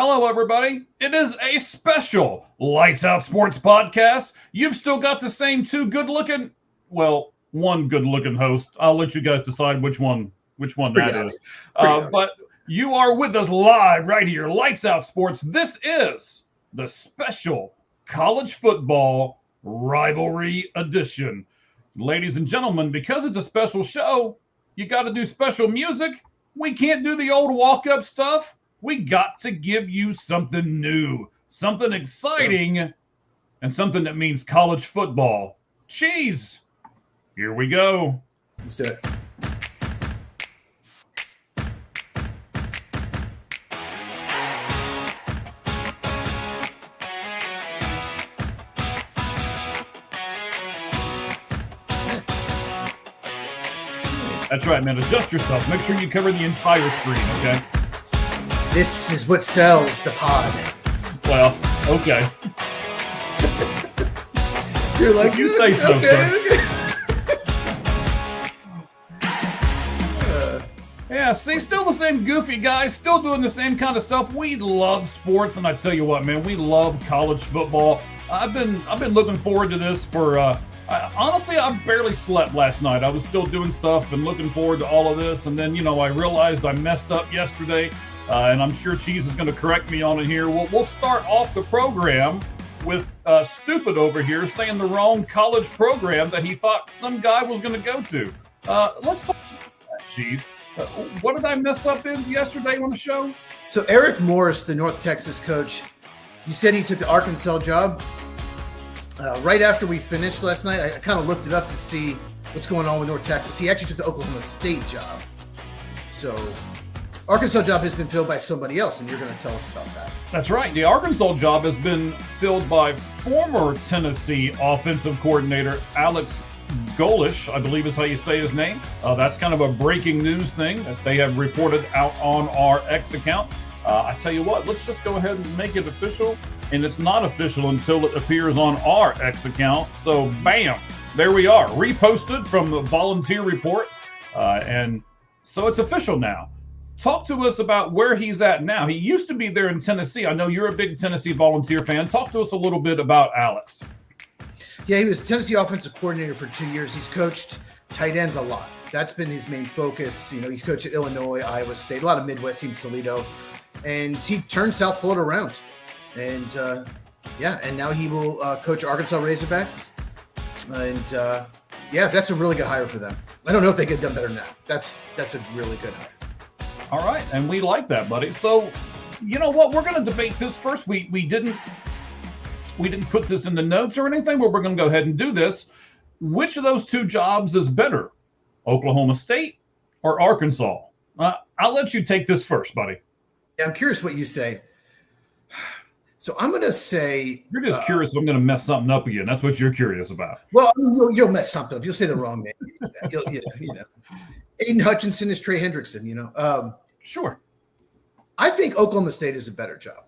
Hello, everybody. It is a special Lights Out Sports podcast. You've still got the same two good-looking, well, one good-looking host. I'll let you guys decide which one that is. But you are with us live right here, Lights Out Sports. This is the special college football rivalry edition. Ladies and gentlemen, because it's a special show, you got to do special music. We can't do the old walk-up stuff. We got to give you something new, something exciting, and something that means college football. Cheese. Here we go. Let's do it. That's right, man. Adjust yourself. Make sure you cover the entire screen, okay? This is what sells the pod. Well, okay. You're like, you say so, okay. Yeah, see, still the same goofy guys, still doing the same kind of stuff. We love sports, and I tell you what, man, we love college football. I've been looking forward to this for. Honestly, I barely slept last night. I was still doing stuff and looking forward to all of this, and then I realized I messed up yesterday. And I'm sure Cheese is going to correct me on it here. We'll start off the program with Stupid over here saying the wrong college program that he thought some guy was going to go to. Let's talk about that, Cheese. What did I mess up in yesterday on the show? So Eric Morris, the North Texas coach, you said he took the Arkansas job. Right after we finished last night, I kind of looked it up to see what's going on with North Texas. He actually took the Oklahoma State job. So Arkansas job has been filled by somebody else, and you're going to tell us about that. That's right. The Arkansas job has been filled by former Tennessee offensive coordinator Alex Golish, I believe is how you say his name. That's kind of a breaking news thing that they have reported out on our X account. I tell you what, let's just go ahead and make it official. And it's not official until it appears on our X account. So, bam, there we are. Reposted from the Volunteer Report. And so it's official now. Talk to us about where he's at now. He used to be there in Tennessee. I know you're a big Tennessee Volunteer fan. Talk to us a little bit about Alex. Yeah, he was Tennessee offensive coordinator for 2 years. He's coached tight ends a lot. That's been his main focus. He's coached at Illinois, Iowa State, a lot of Midwest teams, Toledo. And he turned South Florida around. And, and now he will coach Arkansas Razorbacks. And, that's a really good hire for them. I don't know if they could have done better than that. That's a really good hire. All right, and we like that, buddy. So, you know what? We're going to debate this first. We didn't put this in the notes or anything, but we're going to go ahead and do this. Which of those two jobs is better, Oklahoma State or Arkansas? I'll let you take this first, buddy. Yeah, I'm curious what you say. So I'm going to say you're just curious if I'm going to mess something up again. That's what you're curious about. Well, you'll mess something up. You'll say the wrong name. Aiden Hutchinson is Trey Hendrickson. Sure. I think Oklahoma State is a better job.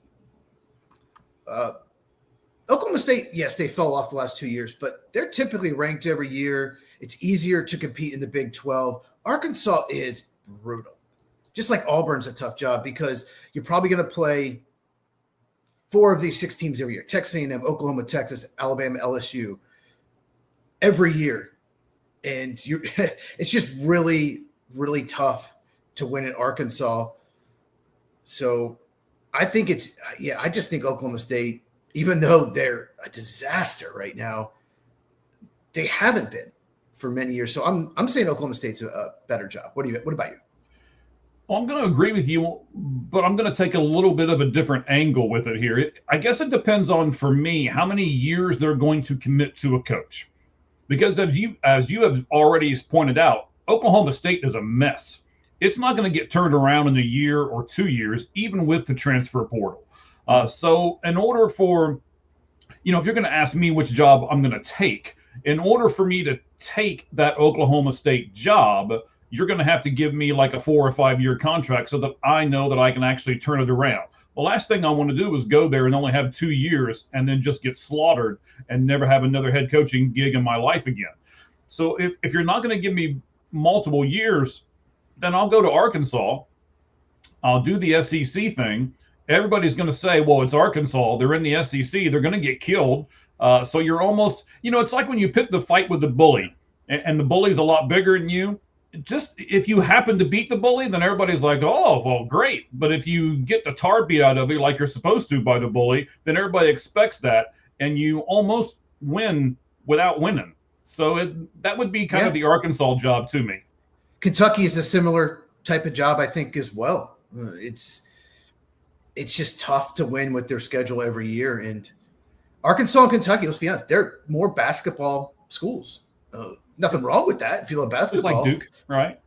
Oklahoma State, yes, they fell off the last 2 years, but they're typically ranked every year. It's easier to compete in the Big 12. Arkansas is brutal. Just like Auburn's a tough job because you're probably going to play 4 of these 6 teams every year. Texas A&M, Oklahoma, Texas, Alabama, LSU every year. And it's just really, really tough to win at Arkansas. So I think I just think Oklahoma State, even though they're a disaster right now, they haven't been for many years. So I'm saying Oklahoma State's a better job. What about you? Well, I'm going to agree with you, but I'm going to take a little bit of a different angle with it here. I guess it depends on, for me, how many years they're going to commit to a coach. Because as you have already pointed out, Oklahoma State is a mess. It's not going to get turned around in a year or 2 years, even with the transfer portal. So in order for, if you're going to ask me which job I'm going to take, in order for me to take that Oklahoma State job, you're going to have to give me like a 4 or 5 year contract so that I know that I can actually turn it around. The last thing I want to do is go there and only have 2 years and then just get slaughtered and never have another head coaching gig in my life again. So if you're not going to give me multiple years, then I'll go to Arkansas. I'll do the SEC thing, everybody's going to say, well, it's Arkansas. They're in the SEC. They're going to get killed. So you're almost, it's like when you pick the fight with the bully, and the bully's a lot bigger than you. Just if you happen to beat the bully, then everybody's like, oh, well, great. But if you get the tar beat out of you like you're supposed to by the bully, then everybody expects that, and you almost win without winning. So that would be kind of the Arkansas job to me. Kentucky is a similar type of job, I think, as well. It's just tough to win with their schedule every year. And Arkansas and Kentucky, let's be honest, they're more basketball schools. Nothing wrong with that if you love basketball. It's like Duke, right?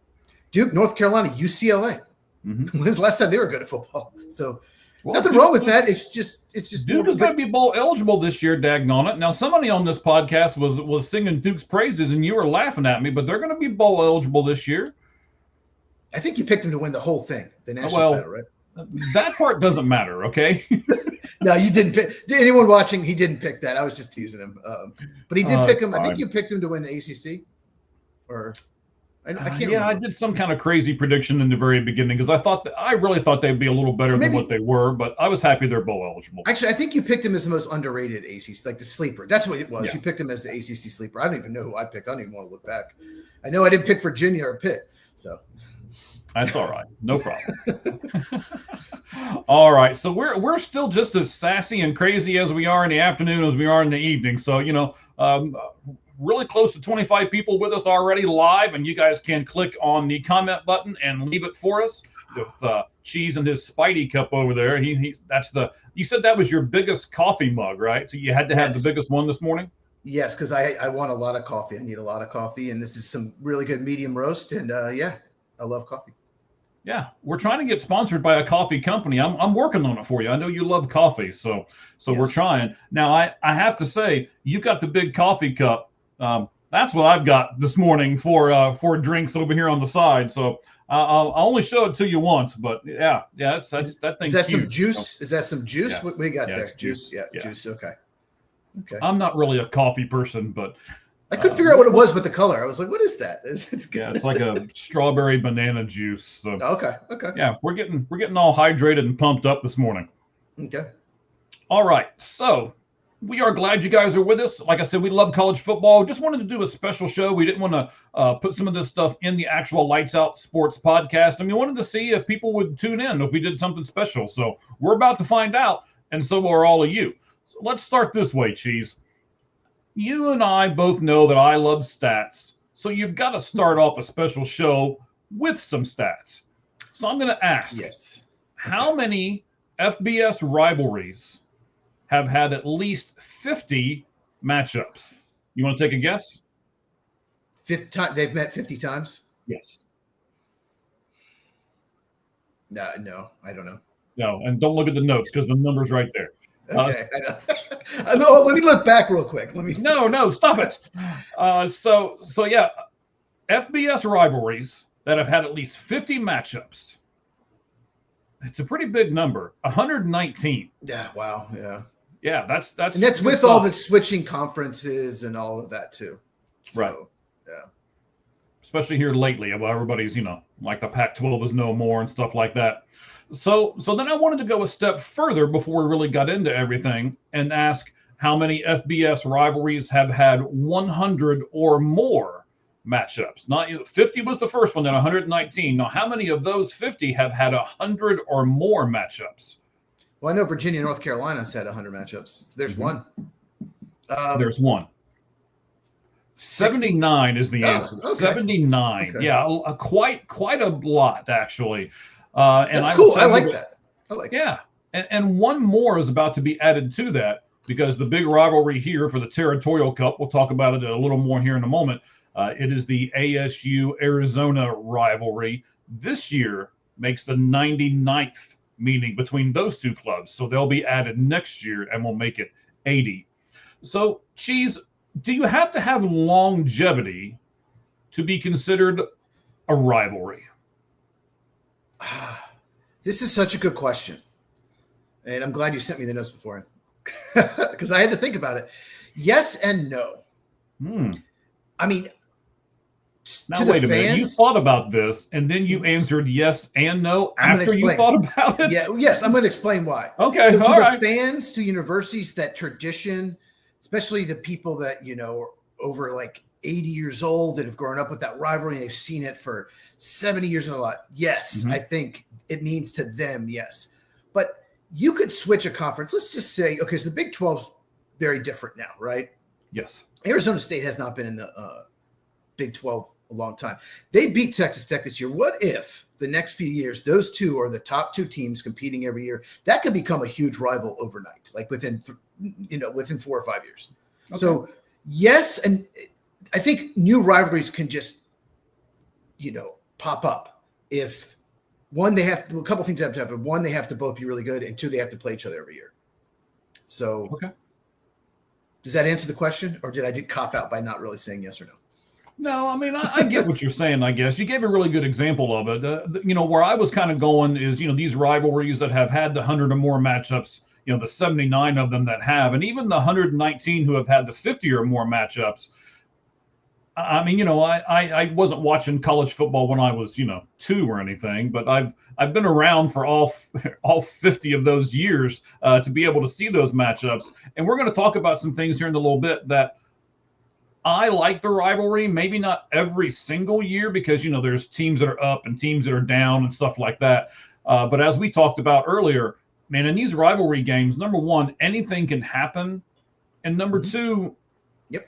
Duke, North Carolina, UCLA. Mm-hmm. When's the last time they were good at football? So nothing wrong with that. It's just Duke is going to be bowl eligible this year, daggone it. Now, somebody on this podcast was singing Duke's praises, and you were laughing at me, but they're going to be bowl eligible this year. I think you picked them to win the whole thing, the national title, right? That part doesn't matter, okay? No, you didn't pick. Anyone watching, he didn't pick that. I was just teasing him. But he did pick him. I think you picked him to win the ACC. Or I can't remember. I did some kind of crazy prediction in the very beginning because I really thought they'd be a little better than what they were, but I was happy they're bowl eligible. Actually, I think you picked him as the most underrated ACC, like the sleeper. That's what it was. Yeah. You picked him as the ACC sleeper. I don't even know who I picked. I don't even want to look back. I know I didn't pick Virginia or Pitt, so. That's all right. No problem. All right. So we're still just as sassy and crazy as we are in the afternoon as we are in the evening. So, really close to 25 people with us already live, and you guys can click on the comment button and leave it for us with Cheese and his Spidey cup over there. You said that was your biggest coffee mug, right? So you had to have the biggest one this morning? Yes, because I want a lot of coffee. I need a lot of coffee, and this is some really good medium roast, and I love coffee. Yeah, we're trying to get sponsored by a coffee company. I'm working on it for you. I know you love coffee, so yes. We're trying. Now, I have to say, you got the big coffee cup. That's what I've got this morning for drinks over here on the side. So I'll only show it to you once, but yeah, that thing. Is that huge, some juice? So. Is that some juice? Yeah. What we got there? Juice. Yeah, juice. Okay. I'm not really a coffee person, but. I couldn't figure out what it was with the color. I was like, what is that? It's good. Yeah, it's like a strawberry banana juice. So, okay. Yeah, we're getting all hydrated and pumped up this morning. Okay. All right. So we are glad you guys are with us. Like I said, we love college football. Just wanted to do a special show. We didn't want to put some of this stuff in the actual Lights Out Sports podcast. And we wanted to see if people would tune in if we did something special. So we're about to find out, and so are all of you. So let's start this way, Cheese. You and I both know that I love stats, so you've got to start off a special show with some stats. So I'm going to ask, how many FBS rivalries have had at least 50 matchups? You want to take a guess? 50 they've met 50 times? Yes. No, I don't know. No, and don't look at the notes because the number's right there. Okay, I know. Let me look back real quick. No, stop it. So yeah, FBS rivalries that have had at least 50 matchups. It's a pretty big number, 119. Yeah, wow, yeah. Yeah, that's and that's with all the switching conferences and all of that too. So, right. Yeah. Especially here lately, while everybody's, like the Pac-12 is no more and stuff like that. So then I wanted to go a step further before we really got into everything and ask how many FBS rivalries have had 100 or more matchups. Not 50 was the first one, then 119. Now, how many of those 50 have had 100 or more matchups? Well, I know Virginia and North Carolina's had 100 matchups. So there's one. There's one. 79 is the answer. Okay. 79. Okay. Yeah, quite a lot, actually. And that's cool. I like that. Yeah. And one more is about to be added to that because the big rivalry here for the Territorial Cup, we'll talk about it a little more here in a moment. It is the ASU-Arizona rivalry. This year makes the 99th meeting between those two clubs. So they'll be added next year and we'll make it 80. So, Cheese, do you have to have longevity to be considered a rivalry? This is such a good question. And I'm glad you sent me the notes before because I had to think about it. Yes and no. I mean, Now, To the wait a minute. You fans, thought about this, and then you answered yes and no I'm going to after you explain. thought about it? Yeah, yes, I'm going to explain why. Okay, So to all the right. fans, to universities, that tradition, especially the people that, are over like 80 years old that have grown up with that rivalry and they've seen it for 70 years in their life. Yes, I think it means to them, yes. But you could switch a conference. Let's just say, okay, so the Big 12's very different now, right? Yes. Arizona State has not been in the Big 12 a long time. They beat Texas Tech this year. What if the next few years, those two are the top two teams competing every year? That could become a huge rival overnight, like within 4 or 5 years. Okay. So yes, and I think new rivalries can just, pop up. If one, they have a couple things have to happen. One, they have to both be really good, and two, they have to play each other every year. So, okay. Does that answer the question, or did I cop out by not really saying yes or no? No, I mean, I get what you're saying, I guess. You gave a really good example of it. Where I was kind of going is, these rivalries that have had the 100 or more matchups, the 79 of them that have, and even the 119 who have had the 50 or more matchups. I mean, I wasn't watching college football when I was, 2 or anything, but I've been around for all 50 of those years to be able to see those matchups. And we're going to talk about some things here in a little bit that I like the rivalry, maybe not every single year because, there's teams that are up and teams that are down and stuff like that. But as we talked about earlier, man, in these rivalry games, number one, anything can happen. And number two,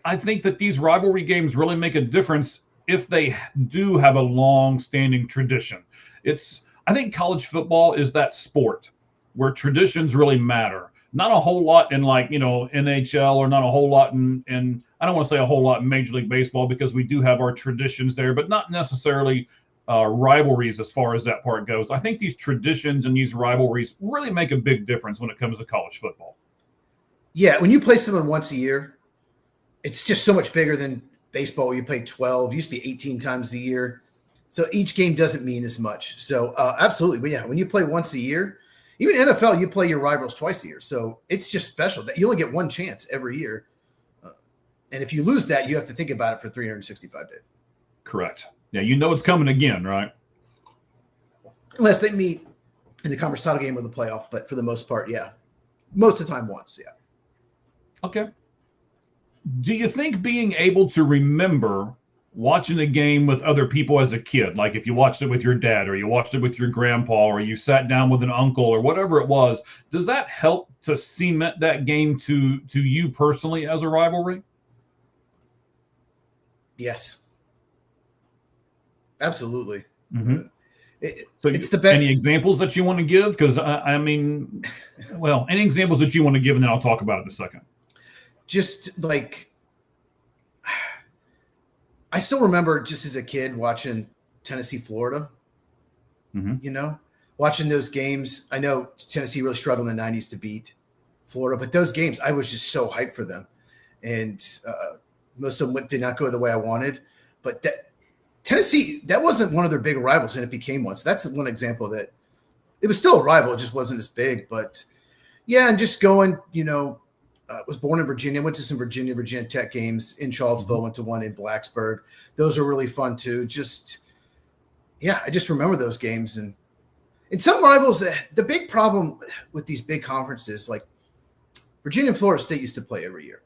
I think that these rivalry games really make a difference if they do have a long-standing tradition. I think college football is that sport where traditions really matter. Not a whole lot in NHL, or not a whole lot in I don't want to say a whole lot in Major League Baseball because we do have our traditions there, but not necessarily rivalries as far as that part goes. I think these traditions and these rivalries really make a big difference when it comes to college football. Yeah, when you play someone once a year, it's just so much bigger than baseball where you play 12. It used to be 18 times a year. So each game doesn't mean as much. So absolutely. But yeah, when you play once a year, even NFL, you play your rivals twice a year. So it's just special that you only get one chance every year. And if you lose that, you have to think about it for 365 days. Correct. Yeah, it's coming again, right? Unless they meet in the conference title game or the playoff. But for the most part, yeah. Most of the time once, yeah. Okay. Do you think being able to remember watching a game with other people as a kid, like if you watched it with your dad or you watched it with your grandpa or you sat down with an uncle or whatever it was, does that help to cement that game to you personally as a rivalry? Yes. Absolutely. Mm-hmm. So it's the best. Any examples that you want to give? Because any examples that you want to give, and then I'll talk about it in a second. Just like, I still remember just as a kid watching Tennessee, Florida, watching those games. I know Tennessee really struggled in the 90s to beat Florida, but those games, I was just so hyped for them. And most of them did not go the way I wanted. But Tennessee, that wasn't one of their big rivals, and it became one. So that's one example that it was still a rival. It just wasn't as big. But, yeah, and just going, was born in Virginia, went to some Virginia Tech games in Charlottesville, went to one in Blacksburg. Those are really fun too. I just remember those games. And in some rivals, the big problem with these big conferences, like Virginia and Florida State used to play every year.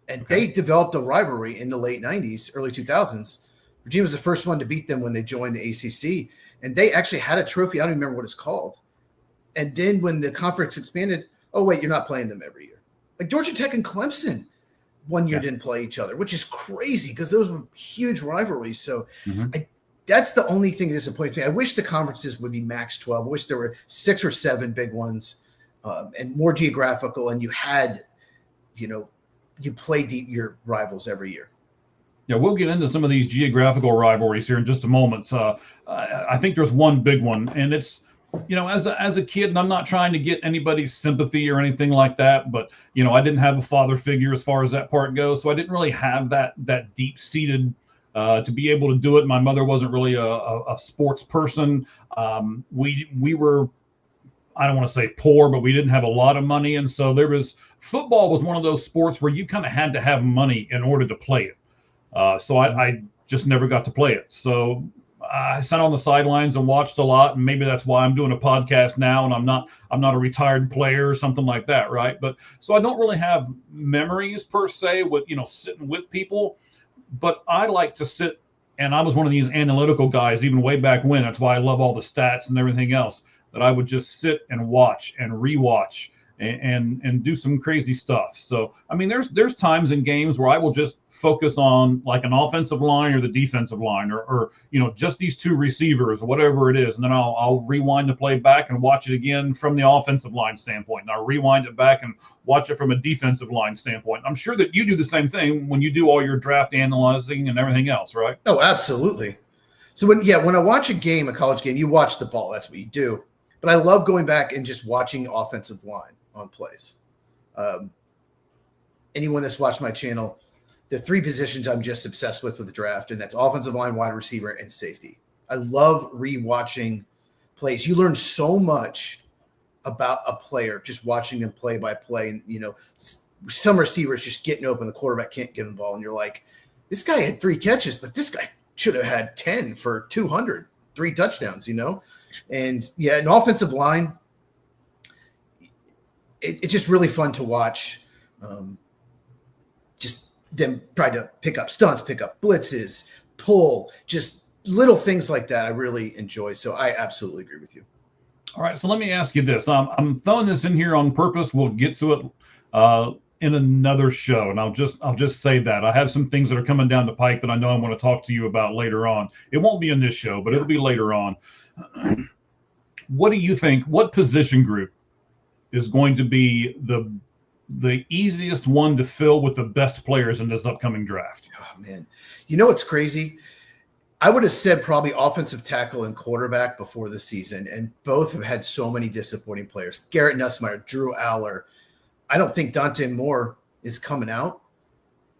And they developed a rivalry in the late 90s, early 2000s. Virginia was the first one to beat them when they joined the ACC. And they actually had a trophy. I don't even remember what it's called. And then when the conference expanded, oh, wait, you're not playing them every year. Like Georgia Tech and Clemson one year didn't play each other, which is crazy because those were huge rivalries. So that's the only thing that disappoints me. I wish the conferences would be max 12. I wish there were 6 or 7 big ones and more geographical, and you had, you played your rivals every year. Yeah, we'll get into some of these geographical rivalries here in just a moment. I think there's one big one, and it's, as a kid, and I'm not trying to get anybody's sympathy or anything like that, but, I didn't have a father figure as far as that part goes. So I didn't really have that deep-seated to be able to do it. My mother wasn't really a sports person. We were, I don't want to say poor, but we didn't have a lot of money. And so football was one of those sports where you kind of had to have money in order to play it. So I just never got to play it. So I sat on the sidelines and watched a lot, and maybe that's why I'm doing a podcast now, and I'm not a retired player or something like that, right? But so I don't really have memories per se with sitting with people, but I like to sit, and I was one of these analytical guys even way back when. That's why I love all the stats and everything else, that I would just sit and watch and rewatch and do some crazy stuff. So, I mean, there's times in games where I will just focus on like an offensive line or the defensive line or just these two receivers or whatever it is. And then I'll rewind the play back and watch it again from the offensive line standpoint. And I'll rewind it back and watch it from a defensive line standpoint. I'm sure that you do the same thing when you do all your draft analyzing and everything else, right? Oh, absolutely. So when I watch a college game, you watch the ball. That's what you do. But I love going back and just watching offensive line on plays. Anyone that's watched my channel, the three positions I'm just obsessed with the draft, and that's offensive line, wide receiver, and safety. I love rewatching plays. You learn so much about a player just watching them play by play. And, some receivers just getting open, the quarterback can't get involved, and you're like, this guy had 3 catches, but this guy should have had 10 for 200, 3 touchdowns, And an offensive line, it's just really fun to watch. Just them try to pick up stunts, pick up blitzes, pull, just little things like that I really enjoy. So I absolutely agree with you. All right, so let me ask you this. I'm throwing this in here on purpose. We'll get to it in another show, and I'll just say that. I have some things that are coming down the pike that I know I want to talk to you about later on. It won't be in this show, but it'll be later on. What do you think? What position group is going to be the easiest one to fill with the best players in this upcoming draft? Oh, man. What's crazy? I would have said probably offensive tackle and quarterback before the season, and both have had so many disappointing players. Garrett Nussmeier, Drew Aller. I don't think Dante Moore is coming out.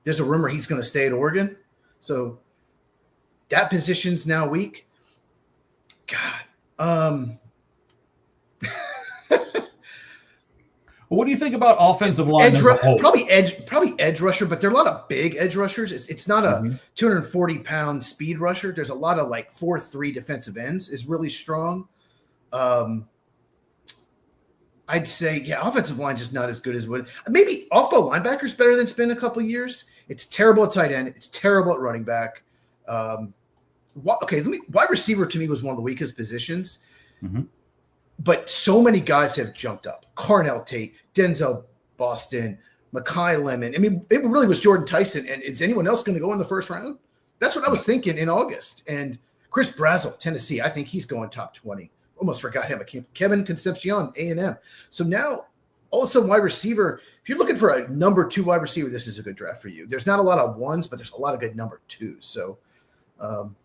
There's a rumor he's going to stay at Oregon. So that position's now weak. God. What do you think about offensive line as a whole? Probably edge rusher, but there are a lot of big edge rushers. It's not a 240-pound speed rusher. There's a lot of 4-3 defensive ends is really strong. I'd say, offensive line just not as good as would. Maybe off-ball linebackers better than it's been a couple years. It's terrible at tight end. It's terrible at running back. Wide receiver to me was one of the weakest positions. Mm-hmm. But so many guys have jumped up. Carnell Tate, Denzel Boston, Mekhi Lemon. I mean, it really was Jordan Tyson. And is anyone else going to go in the first round? That's what I was thinking in August. And Chris Brazzell, Tennessee, I think he's going top 20. Almost forgot him. Kevin Concepcion, A&M. So now, all of a sudden, wide receiver, if you're looking for a number 2 wide receiver, this is a good draft for you. There's not a lot of ones, but there's a lot of good number 2s. So, I'll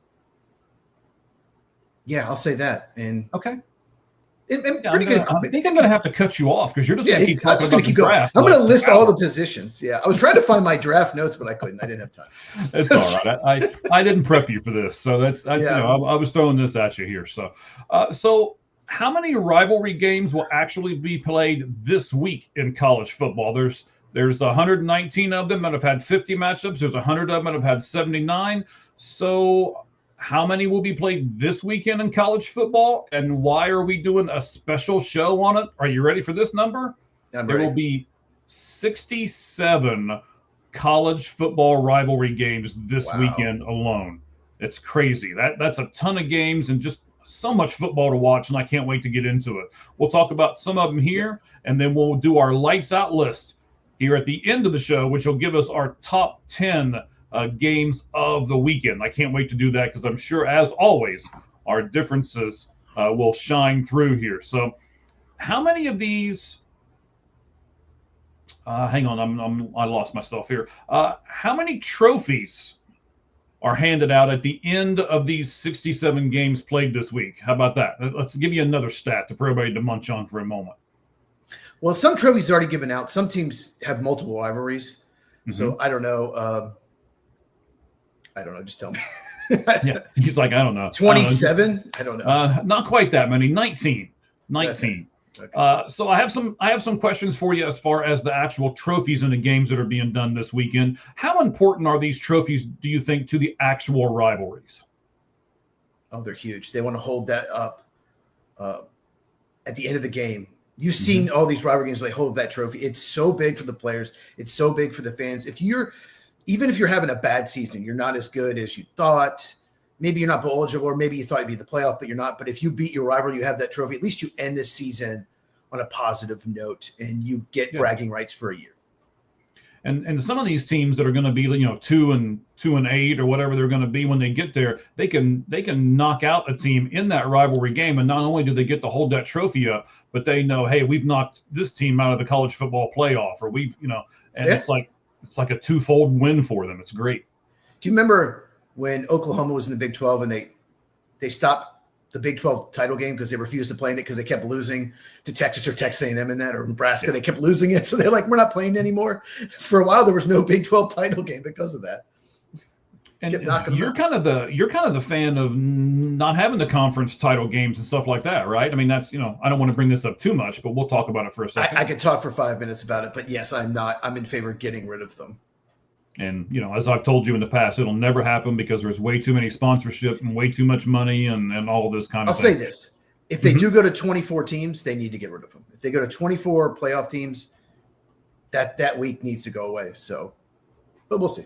say that. And okay. Pretty good. I think I'm going to have to cut you off because you're just going to keep talking about the draft. I'm going to list all the positions. Yeah, I was trying to find my draft notes, but I couldn't. I didn't have time. It's all right. I didn't prep you for this, so that's I was throwing this at you here. So, how many rivalry games will actually be played this week in college football? There's 119 of them that have had 50 matchups. There's 100 of them that have had 79. So, how many will be played this weekend in college football, and why are we doing a special show on it? Are you ready for this number? There will be 67 college football rivalry games this weekend alone. It's crazy. That's a ton of games and just so much football to watch, and I can't wait to get into it. We'll talk about some of them here, and then we'll do our lights out list here at the end of the show, which will give us our top 10 games of the weekend. I can't wait to do that because I'm sure, as always, our differences will shine through here. So how many of these hang on, I lost myself here. How many trophies are handed out at the end of these 67 games played this week? How about that? Let's give you another stat for everybody to munch on for a moment. Well, some trophies are already given out. Some teams have multiple rivalries. Mm-hmm. So I don't know. Just tell me. Yeah, he's like, I don't know. 27? I don't know. Not quite that many. 19. Okay. So I have some questions for you as far as the actual trophies and the games that are being done this weekend. How important are these trophies, do you think, to the actual rivalries? Oh, they're huge. They want to hold that up at the end of the game. You've seen all these rivalry games where they hold that trophy. It's so big for the players. It's so big for the fans. Even if you're having a bad season, you're not as good as you thought. Maybe you're not bowl eligible, or maybe you thought you'd be the playoff, but you're not. But if you beat your rival, you have that trophy. At least you end this season on a positive note, and you get bragging rights for a year. And some of these teams that are going to be 2-8 or whatever they're going to be when they get there, they can knock out a team in that rivalry game, and not only do they get to hold that trophy up, but they know, hey, we've knocked this team out of the college football playoff, or it's like a twofold win for them. It's great. Do you remember when Oklahoma was in the Big 12 and they stopped the Big 12 title game because they refused to play in it because they kept losing to Texas or Texas A&M in that, or Nebraska? They kept losing it, so they're like, we're not playing anymore. For a while, there was no Big 12 title game because of that. And you're kind of the fan of not having the conference title games and stuff like that, right? I mean, that's I don't want to bring this up too much, but we'll talk about it for a second. I could talk for 5 minutes about it, but yes, I'm in favor of getting rid of them. And, as I've told you in the past, it'll never happen because there's way too many sponsorship and way too much money and all of this kind of thing. I'll say this. If they do go to 24 teams, they need to get rid of them. If they go to 24 playoff teams, that week needs to go away. So, but we'll see.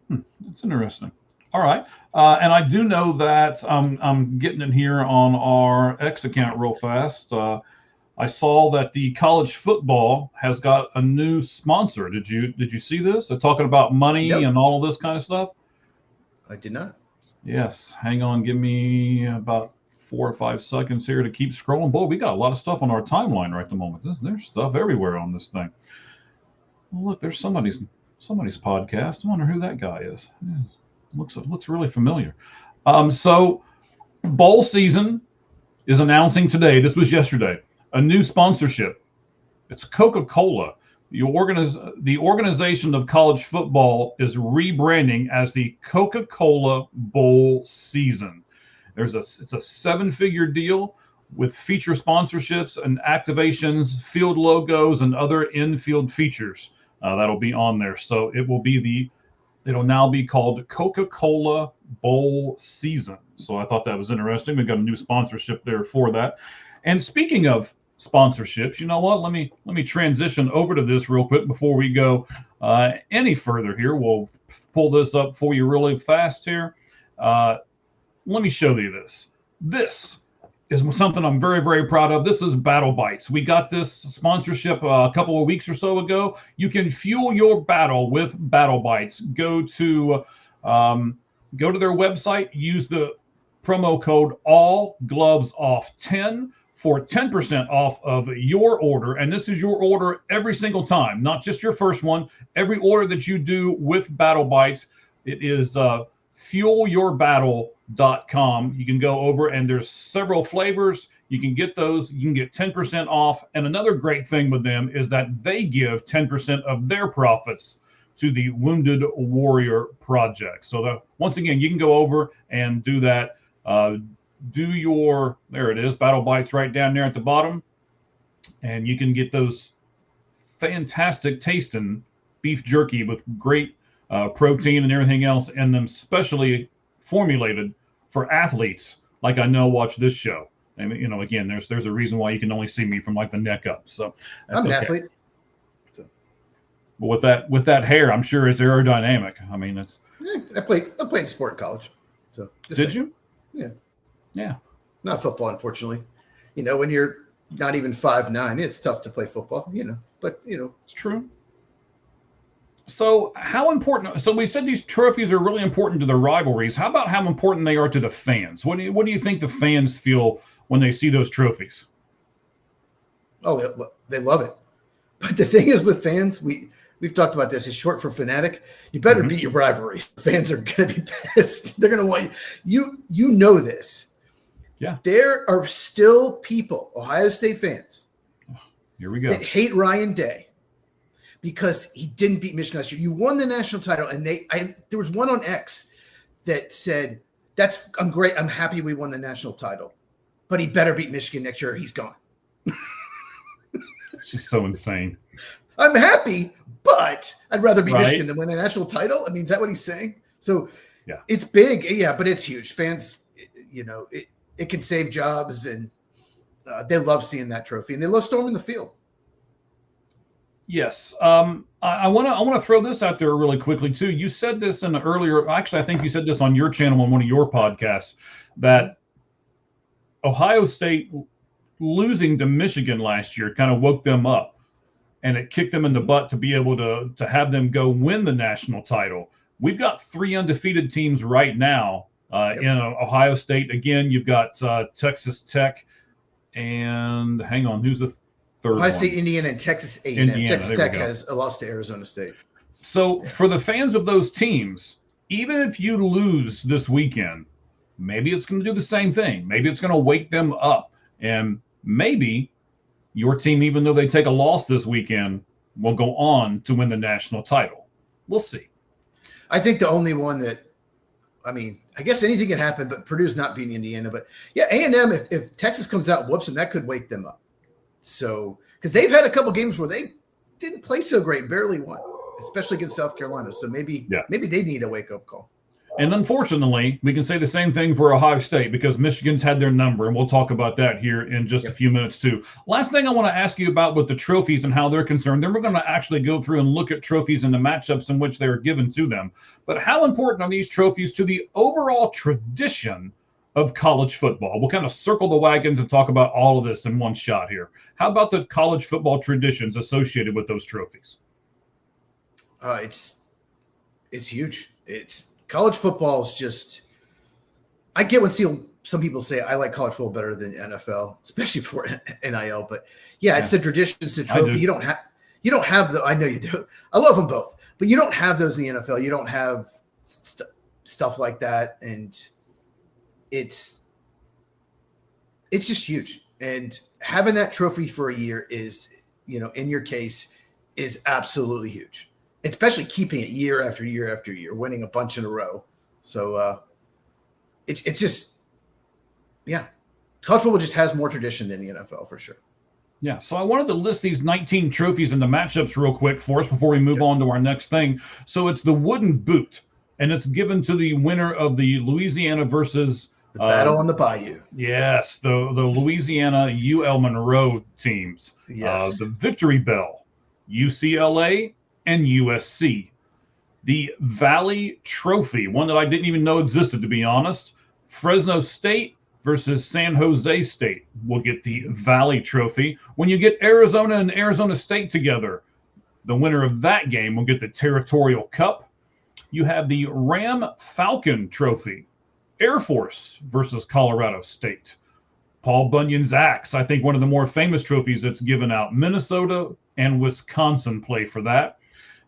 That's interesting. All right. And I do know that I'm getting in here on our X account real fast. I saw that the college football has got a new sponsor. Did you see this? They're talking about money and all of this kind of stuff. I did not. Yes. Hang on. Give me about 4 or 5 seconds here to keep scrolling. Boy, we got a lot of stuff on our timeline right at the moment. There's stuff everywhere on this thing. Well, look, there's somebody's podcast. I wonder who that guy is. Yeah, looks really familiar. So bowl season is announcing today. This was yesterday. A new sponsorship. It's Coca-Cola. The organization of college football is rebranding as the Coca-Cola Bowl season. It's a 7-figure deal with feature sponsorships and activations, field logos, and other in-field features that'll be on there. So it'll now be called Coca-Cola Bowl season. So I thought that was interesting. We got a new sponsorship there for that. And speaking of sponsorships, you know what? Let me transition over to this real quick before we go any further here. We'll pull this up for you really fast here. Let me show you this. This is something I'm very, very proud of. This is Battle Bites. We got this sponsorship a couple of weeks or so ago. You can fuel your battle with Battle Bites. Go to their website. Use the promo code ALLGLOVESOFF10 for 10% off of your order. And this is your order every single time, not just your first one. Every order that you do with Battle Bites, it is fuelyourbattle.com. You can go over and there's several flavors. You can get those. You can get 10% off. And another great thing with them is that they give 10% of their profits to the Wounded Warrior Project. So once again, you can go over and do that. There it is, Battle Bites right down there at the bottom. And you can get those fantastic tasting beef jerky with great protein and everything else in them, specially formulated for athletes like I know watch this show. I mean, again, there's a reason why you can only see me from like the neck up. So I'm an athlete. But with that hair, I'm sure it's aerodynamic. I mean, it's. I played sport in college. So did you? Yeah. Yeah. Not football, unfortunately. When you're not even 5'9", it's tough to play football. But it's true. So how important? So we said these trophies are really important to the rivalries. How about how important they are to the fans? What do you think the fans feel when they see those trophies? Oh, they love it. But the thing is with fans, we've talked about this. It's short for fanatic. You better beat your rivalry. Fans are going to be pissed. They're going to want you. You know this. Yeah. There are still people, Ohio State fans, here we go, that hate Ryan Day because he didn't beat Michigan last year. You won the national title, and there was one on X that said, I'm great. I'm happy we won the national title, but he better beat Michigan next year or he's gone. It's just so insane. I'm happy, but I'd rather be Right. Michigan than win a national title. I mean, is that what he's saying? So Yeah. it's big. Yeah, but it's huge. Fans, it can save jobs, and they love seeing that trophy, and they love storming the field. Yes. I want to throw this out there really quickly too. You said this in the earlier, actually, I think you said this on your channel on one of your podcasts, that Ohio State losing to Michigan last year kind of woke them up, and it kicked them in the butt to be able to have them go win the national title. We've got 3 undefeated teams right now in Ohio State. Again, you've got Texas Tech, and hang on, who's the third Ohio one? State, Indiana, and Texas A&M. Indiana, Texas there we Tech go. has a loss to Arizona State. So for the fans of those teams, even if you lose this weekend, maybe it's going to do the same thing. Maybe it's going to wake them up. And maybe your team, even though they take a loss this weekend, will go on to win the national title. We'll see. I think the only one that, I mean, I guess anything can happen, but Purdue's not beating Indiana. But yeah, A&M, if Texas comes out and whoops them, that could wake them up. So, because they've had a couple games where they didn't play so great and barely won, especially against South Carolina. So maybe they need a wake-up call. And unfortunately, we can say the same thing for Ohio State because Michigan's had their number, and we'll talk about that here in just a few minutes too. Last thing I want to ask you about with the trophies and how they're concerned, then we're going to actually go through and look at trophies and the matchups in which they are given to them. But how important are these trophies to the overall tradition of college football? We'll kind of circle the wagons and talk about all of this in one shot here. How about the college football traditions associated with those trophies? It's huge. It's college football is just, I get when some people say I like college football better than NFL, especially for NIL. But yeah, it's the traditions, the trophy. You don't have I know you do. I love them both, but you don't have those in the NFL. You don't have stuff like that, and it's just huge. And having that trophy for a year is, in your case, is absolutely huge. Especially keeping it year after year after year, winning a bunch in a row. So it's just, college football just has more tradition than the NFL for sure. Yeah, so I wanted to list these 19 trophies and the matchups real quick for us before we move on to our next thing. So it's the wooden boot, and it's given to the winner of the Louisiana versus the Battle on the Bayou. Yes, the Louisiana UL Monroe teams. Yes. The Victory Bell, UCLA, and USC. The Valley Trophy, one that I didn't even know existed, to be honest. Fresno State versus San Jose State will get the Valley Trophy. When you get Arizona and Arizona State together, the winner of that game will get the Territorial Cup. You have the Ram Falcon Trophy. Air Force versus Colorado State. Paul Bunyan's Axe, I think one of the more famous trophies that's given out. Minnesota and Wisconsin play for that.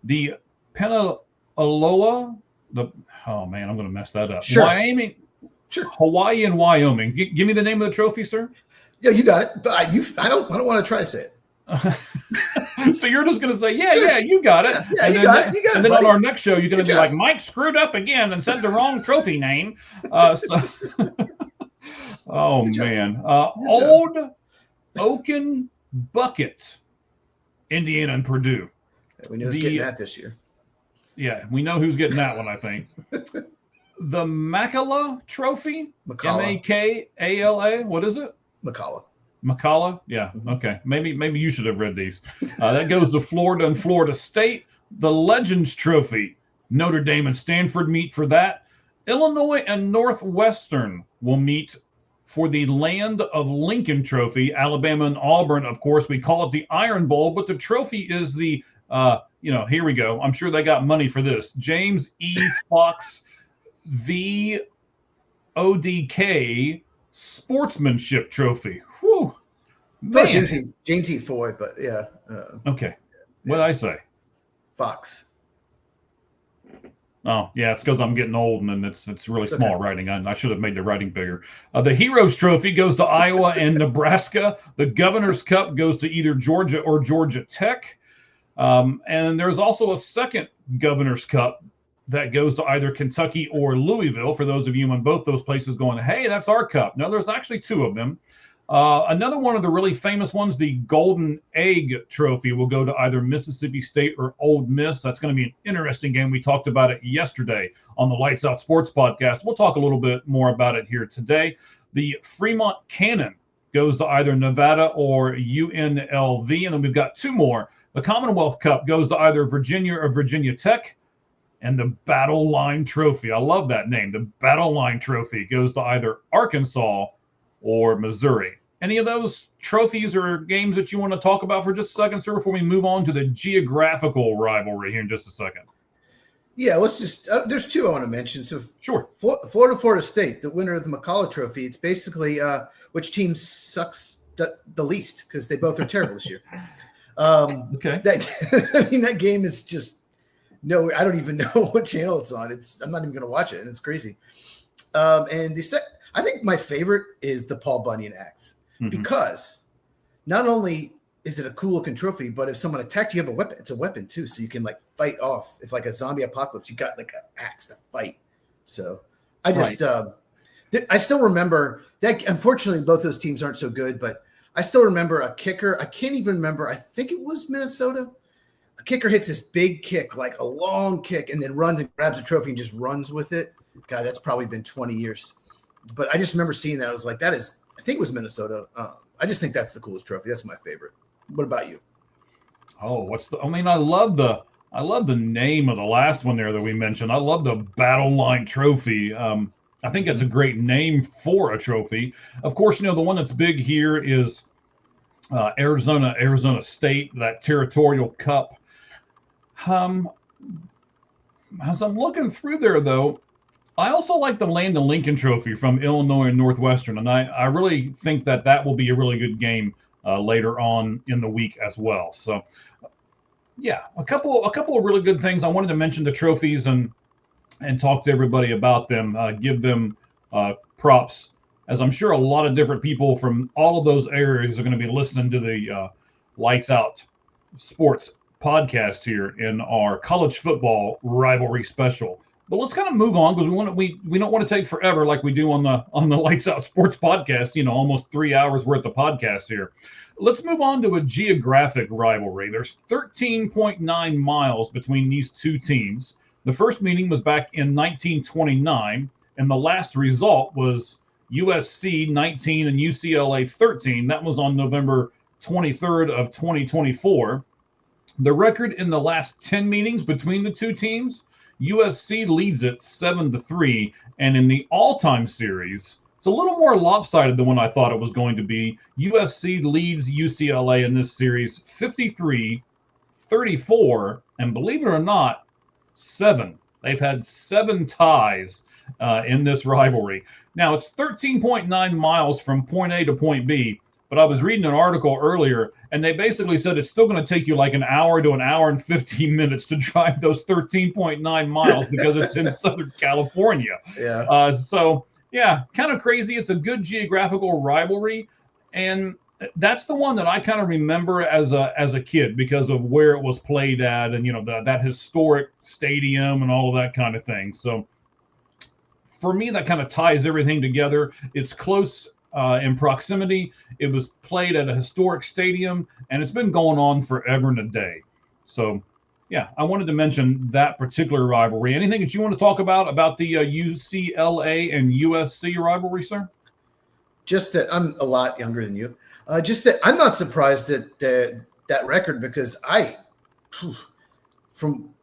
The Penaloa, I'm going to mess that up. Sure. Hawaii and Wyoming. Give me the name of the trophy, sir. Yeah, you got it. But I don't want to try to say it. So you're just going to say, yeah, you got it. Yeah, you got it. And then on our next show, you're going to be like, Mike screwed up again and said the wrong trophy name. Oh, man. Old Oaken Bucket, Indiana and Purdue. We know who's getting that this year. Yeah, we know who's getting that one, I think. The Macala Trophy, Makala. What is it? Macala? Yeah, okay. Maybe you should have read these. That goes to Florida and Florida State. The Legends Trophy, Notre Dame and Stanford meet for that. Illinois and Northwestern will meet for the Land of Lincoln Trophy. Alabama and Auburn, of course, we call it the Iron Bowl, but the trophy is the, here we go. I'm sure they got money for this. James E. Fox VODK Sportsmanship Trophy. Whew. James E. Foy, but yeah. Okay. What did I say? Fox. Oh, yeah, it's because I'm getting old and it's really small writing. I should have made the writing bigger. The Heroes Trophy goes to Iowa and Nebraska. The Governor's Cup goes to either Georgia or Georgia Tech. And there's also a second Governor's Cup that goes to either Kentucky or Louisville. For those of you in both those places going, hey, that's our cup. No, there's actually two of them. Another one of the really famous ones, the Golden Egg Trophy, will go to either Mississippi State or Ole Miss. That's going to be an interesting game. We talked about it yesterday on the Lights Out Sports podcast. We'll talk a little bit more about it here today. The Fremont Cannon goes to either Nevada or UNLV. And then we've got two more. The Commonwealth Cup goes to either Virginia or Virginia Tech. And the Battle Line Trophy, I love that name. The Battle Line Trophy goes to either Arkansas or Missouri. Any of those trophies or games that you want to talk about for just a second, sir, before we move on to the geographical rivalry here in just a second? Yeah, let's just there's two I want to mention. So sure. Florida State, the winner of the McCullough Trophy. It's basically which team sucks the least, because they both are terrible this year. Okay. That game is just no. I don't even know what channel it's on. I'm not even going to watch it, and it's crazy. And I think my favorite is the Paul Bunyan axe, because not only is it a cool looking trophy, but if someone attacked you, have a weapon. It's a weapon too, so you can like fight off. If like a zombie apocalypse, you got like an axe to fight. So I just I still remember that. Unfortunately, both those teams aren't so good, but I still remember a kicker. I can't even remember. I think it was Minnesota. A kicker hits this big kick, like a long kick, and then runs and grabs a trophy and just runs with it. God, that's probably been 20 years. But I just remember seeing that. I was like, I think it was Minnesota. I just think that's the coolest trophy. That's my favorite. What about you? Oh, I love the name of the last one there that we mentioned. I love the Battle Line Trophy. I think that's a great name for a trophy. Of course, the one that's big here is Arizona State, that Territorial Cup. As I'm looking through there, though, I also like the Landon Lincoln Trophy from Illinois and Northwestern, and I really think that will be a really good game later on in the week as well. So, yeah, a couple of really good things. I wanted to mention the trophies and talk to everybody about them, give them props, as I'm sure a lot of different people from all of those areas are going to be listening to the Lights Out Sports podcast here in our college football rivalry special. But let's kind of move on, because we don't want to take forever like we do on the Lights Out Sports podcast, almost 3 hours worth of podcast here. Let's move on to a geographic rivalry. There's 13.9 miles between these two teams. The first meeting was back in 1929, and the last result was USC 19 and UCLA 13. That was on November 23rd of 2024. The record in the last 10 meetings between the two teams, USC leads it 7-3, and in the all-time series, it's a little more lopsided than what I thought it was going to be. USC leads UCLA in this series 53-34, and believe it or not, 7. They've had 7 ties in this rivalry. Now, it's 13.9 miles from point A to point B, but I was reading an article earlier, and they basically said it's still going to take you like an hour to an hour and 15 minutes to drive those 13.9 miles because it's in Southern California. Yeah. So, yeah, kind of crazy. It's a good geographical rivalry, and that's the one that I kind of remember as a kid because of where it was played at, and that historic stadium and all of that kind of thing. So, for me, that kind of ties everything together. It's close in proximity. It was played at a historic stadium, and it's been going on forever and a day. So, yeah, I wanted to mention that particular rivalry. Anything that you want to talk about the UCLA and USC rivalry, sir? Just that I'm a lot younger than you. Just that I'm not surprised at that record, because from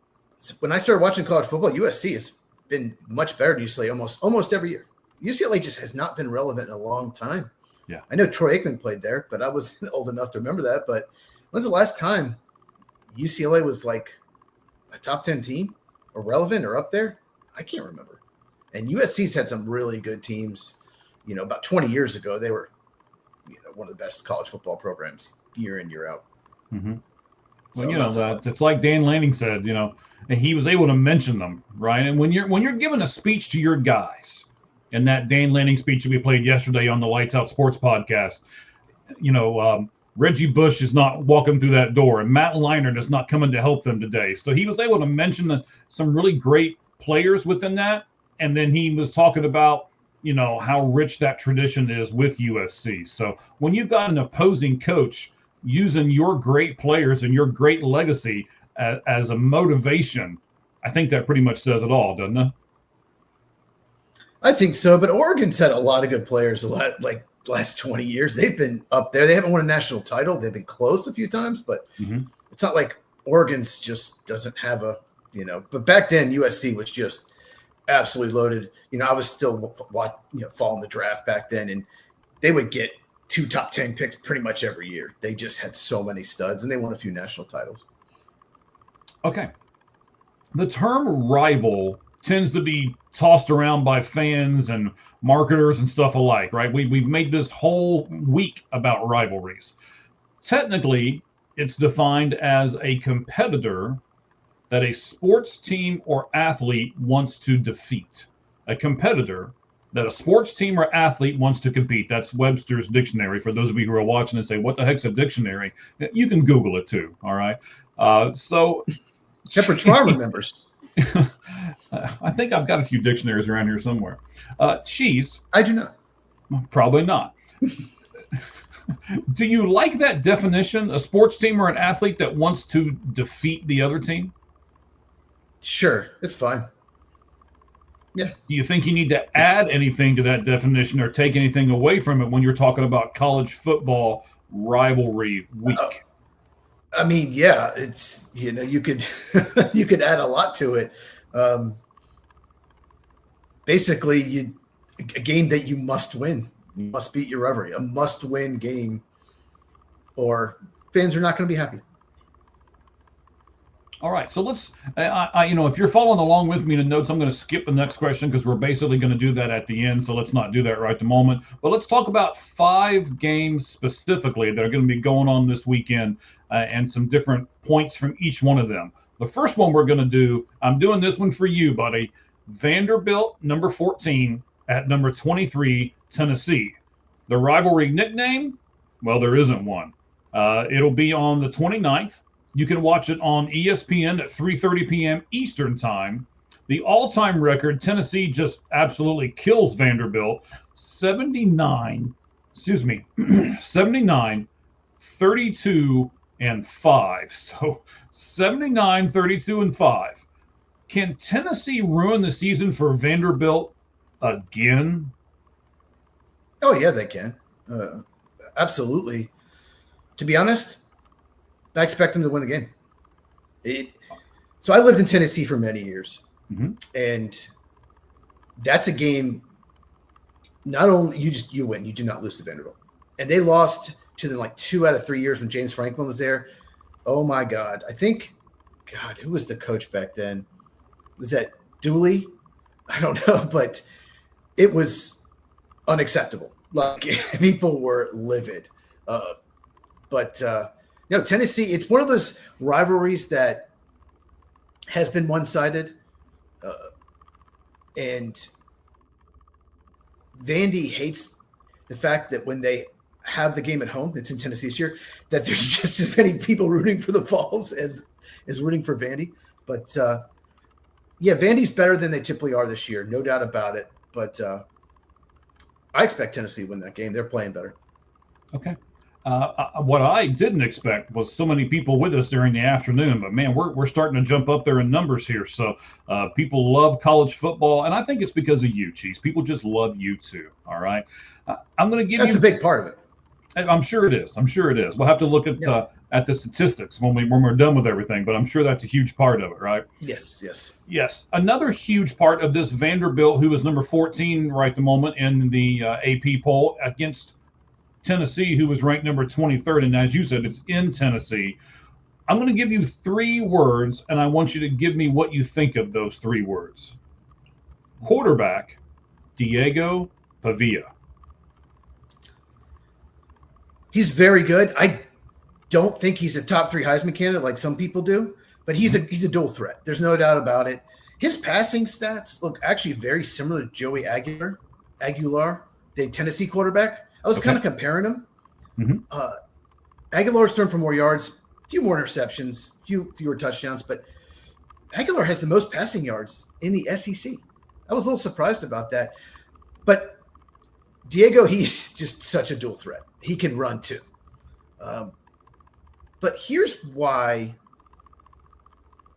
when I started watching college football, USC has been much better than UCLA almost every year. UCLA just has not been relevant in a long time. Yeah, I know Troy Aikman played there, but I wasn't old enough to remember that. But when's the last time UCLA was like a top 10 team or relevant or up there? I can't remember. And USC's had some really good teams. About 20 years ago, they were one of the best college football programs year in, year out. Mm-hmm. Well, it's like Dan Lanning said, and he was able to mention them, right? And when you're giving a speech to your guys, and that Dan Lanning speech that we played yesterday on the Lights Out Sports podcast, Reggie Bush is not walking through that door, and Matt Leinart is not coming to help them today. So he was able to mention some really great players within that, and then he was talking about how rich that tradition is with USC. So when you've got an opposing coach using your great players and your great legacy as a motivation, I think that pretty much says it all, doesn't it? I think so, but Oregon's had a lot of good players like last 20 years. They've been up there. They haven't won a national title. They've been close a few times, but it's not like Oregon's just doesn't have but back then USC was just absolutely loaded. I was still following the draft back then, and they would get 2 top 10 picks pretty much every year. They just had so many studs, and they won a few national titles. Okay. The term rival tends to be tossed around by fans and marketers and stuff alike, right? We've made this whole week about rivalries. Technically, it's defined as a competitor that a sports team or athlete wants to defeat. A competitor that a sports team or athlete wants to compete. That's Webster's dictionary. For those of you who are watching and say, what the heck's a dictionary? You can Google it too, all right? Shepherd's Farm remembers. I think I've got a few dictionaries around here somewhere. Cheese. I do not. Probably not. Do you like that definition? A sports team or an athlete that wants to defeat the other team? Sure, it's fine. Yeah. Do you think you need to add anything to that definition or take anything away from it when you're talking about college football rivalry week? I mean, yeah, it's you could you could add a lot to it. Basically, a game that you must win. You must beat your rivalry. A must-win game, or fans are not going to be happy. All right, so let's. If you're following along with me in the notes, I'm going to skip the next question because we're basically going to do that at the end. So let's not do that right at the moment. But let's talk about 5 games specifically that are going to be going on this weekend, and some different points from each one of them. The first one we're going to do, I'm doing this one for you, buddy. Vanderbilt, number 14, at number 23, Tennessee. The rivalry nickname? Well, there isn't one. It'll be on the 29th. You can watch it on ESPN at 3:30 p.m. Eastern time. The all-time record, Tennessee just absolutely kills Vanderbilt. 79, 32, and 5. So 79, 32, and 5. Can Tennessee ruin the season for Vanderbilt again? Oh, yeah, they can. Absolutely. To be honest, I expect them to win the game. So I lived in Tennessee for many years, and that's a game. Not only you win, you do not lose to Vanderbilt, and they lost to them like 2 out of 3 years when James Franklin was there. Oh my God! Who was the coach back then? Was that Dooley? I don't know, but it was unacceptable. Like people were livid. Tennessee, it's one of those rivalries that has been one-sided. And Vandy hates the fact that when they have the game at home, it's in Tennessee this year, that there's just as many people rooting for the Vols as rooting for Vandy. But, Vandy's better than they typically are this year, no doubt about it. But I expect Tennessee to win that game. They're playing better. Okay. What I didn't expect was so many people with us during the afternoon, but man, we're starting to jump up there in numbers here. So people love college football, and I think it's because of you, Cheese. People just love you too. All right, I'm going to give you. That's a big part of it. I'm sure it is. We'll have to look at the statistics when we're done with everything, but I'm sure that's a huge part of it, right? Yes. Another huge part of this Vanderbilt, who is number 14 right at the moment in the AP poll, against Tennessee, who was ranked number 23rd, and as you said, it's in Tennessee. I'm going to give you 3 words, and I want you to give me what you think of those 3 words. Quarterback, Diego Pavia. He's very good. I don't think he's a top 3 Heisman candidate like some people do, but he's a dual threat. There's no doubt about it. His passing stats look actually very similar to Joey Aguilar, the Tennessee quarterback. I was kind of comparing them. Aguilar's thrown for more yards, a few more interceptions, fewer touchdowns, but Aguilar has the most passing yards in the SEC. I was a little surprised about that. But Diego, he's just such a dual threat. He can run too. But here's why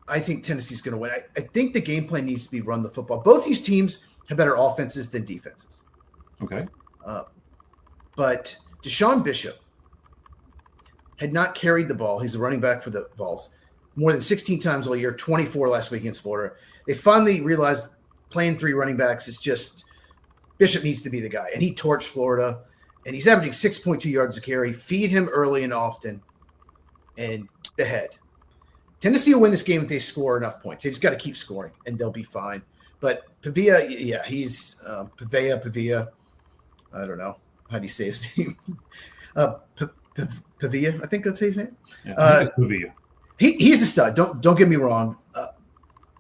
I think Tennessee's going to win. I think the game plan needs to be run the football. Both these teams have better offenses than defenses. Okay. But Deshaun Bishop had not carried the ball. He's a running back for the Vols more than 16 times all year, 24 last week against Florida. They finally realized playing 3 running backs is just Bishop needs to be the guy. And he torched Florida, and he's averaging 6.2 yards a carry. Feed him early and often and get ahead. Tennessee will win this game if they score enough points. They just got to keep scoring, and they'll be fine. But Pavia, yeah, he's Pavia. I don't know. How do you say his name? Pavia, I think that's his name. Yeah, Pavia. He's a stud. Don't get me wrong.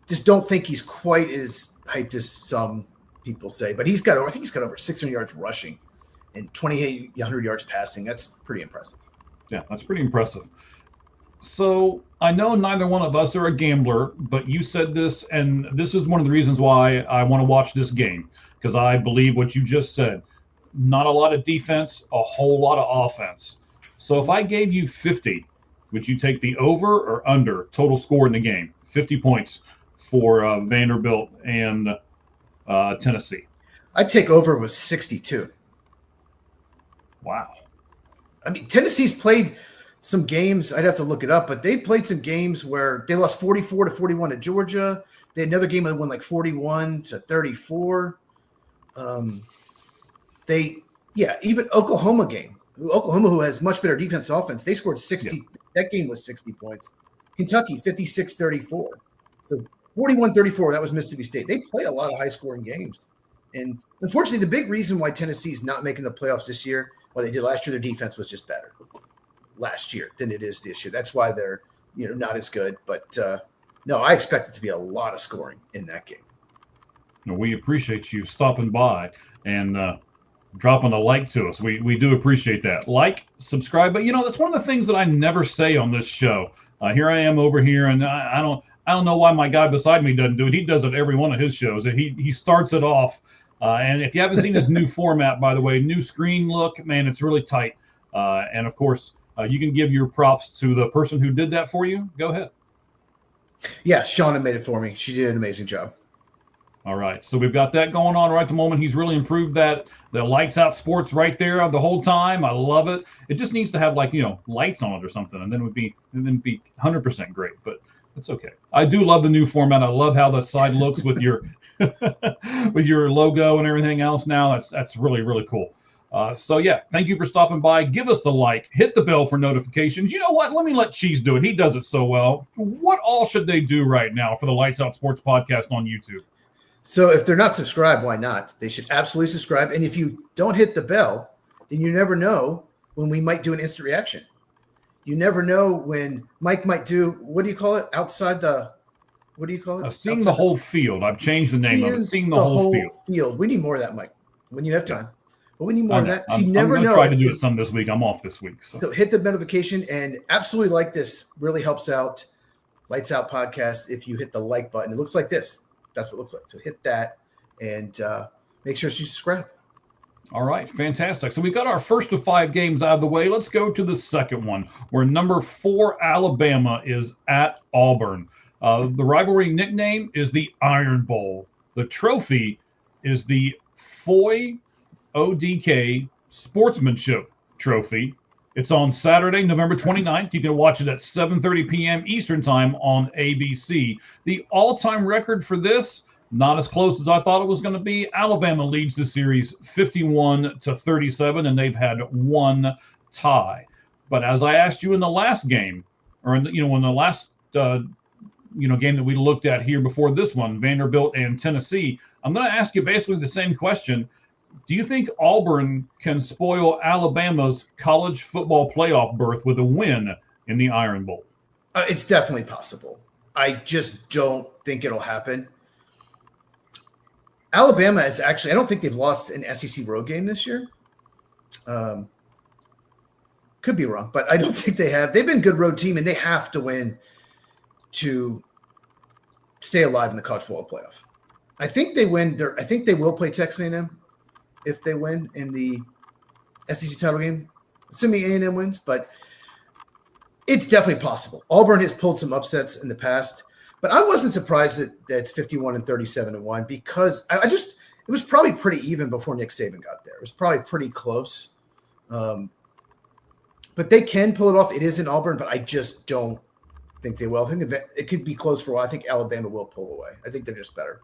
Just don't think he's quite as hyped as some people say. But I think he's got over 600 yards rushing and 2,800 yards passing. That's pretty impressive. Yeah, that's pretty impressive. So I know neither one of us are a gambler, but you said this, and this is one of the reasons why I want to watch this game, because I believe what you just said. Not a lot of defense, a whole lot of offense. So if I gave you 50, would you take the over or under total score in the game? 50 points for Vanderbilt and Tennessee. I'd take over with 62. Wow. I mean, Tennessee's played some games. I'd have to look it up, but they played some games where they lost 44-41 to Georgia. They had another game that won like 41-34. Even Oklahoma game. Oklahoma, who has much better defense offense, they scored 60. Yeah. That game was 60 points. Kentucky, 56-34. So 41-34, that was Mississippi State. They play a lot of high-scoring games. And unfortunately, the big reason why Tennessee's not making the playoffs this year, well, they did last year, their defense was just better last year than it is this year. That's why they're not as good. But no, I expect it to be a lot of scoring in that game. We appreciate you stopping by and dropping a like to us. We do appreciate that. Like, subscribe. But that's one of the things that I never say on this show. Here I am over here, and I don't know why my guy beside me doesn't do it. He does it every one of his shows. He starts it off. And if you haven't seen his new format, by the way, new screen look, man, it's really tight. And of course, you can give your props to the person who did that for you. Go ahead. Yeah, Shauna made it for me. She did an amazing job. All right. So we've got that going on right at the moment. He's really improved that. The lights out sports right there the whole time. I love it. It just needs to have lights on it or something. And then it would be 100% great, but it's okay. I do love the new format. I love how the side looks with your with your logo and everything else now. That's really, really cool. So yeah, thank you for stopping by. Give us the like, hit the bell for notifications. You know what? Let me let Cheese do it. He does it so well. What all should they do right now for the Lights Out Sports podcast on YouTube? So if they're not subscribed, why not? They should absolutely subscribe. And if you don't hit the bell, then you never know when we might do an instant reaction. You never know when Mike might do, what do you call it? What do you call it? Seeing the whole field. I've changed the name of it. Seeing the whole field. We need more of that, Mike, when you have time. But we need more of that. You never know. I'm going to try to do it some this week. I'm off this week. So hit the notification and absolutely like this. Really helps out Lights Out Podcast if you hit the like button. It looks like this. That's what it looks like. So hit that and make sure you subscribe. All right, fantastic. So we got our first of 5 games out of the way. Let's go to the second one, where number 4 Alabama is at Auburn. The rivalry nickname is the Iron Bowl. The trophy is the Foy ODK Sportsmanship Trophy. It's on Saturday, November 29th. You can watch it at 7:30 p.m. Eastern Time on ABC. The all-time record for this, not as close as I thought it was going to be. Alabama leads the series 51-37, and they've had one tie. But as I asked you in the last game, or in the last game that we looked at here before this one, Vanderbilt and Tennessee, I'm going to ask you basically the same question. Do you think Auburn can spoil Alabama's college football playoff berth with a win in the Iron Bowl? It's definitely possible. I just don't think it'll happen. Alabama is actually, I don't think they've lost an SEC road game this year. Could be wrong, but I don't think they have. They've been a good road team, and they have to win to stay alive in the college football playoff. I think they win. I think they will play Texas A&M. if they win in the SEC title game, assuming A&M wins, but it's definitely possible. Auburn has pulled some upsets in the past, but I wasn't surprised that it's 51 and 37-1 because it was probably pretty even before Nick Saban got there. It was probably pretty close. But they can pull it off. It is in Auburn, but I just don't think they will. I think it could be close for a while. I think Alabama will pull away. I think they're just better.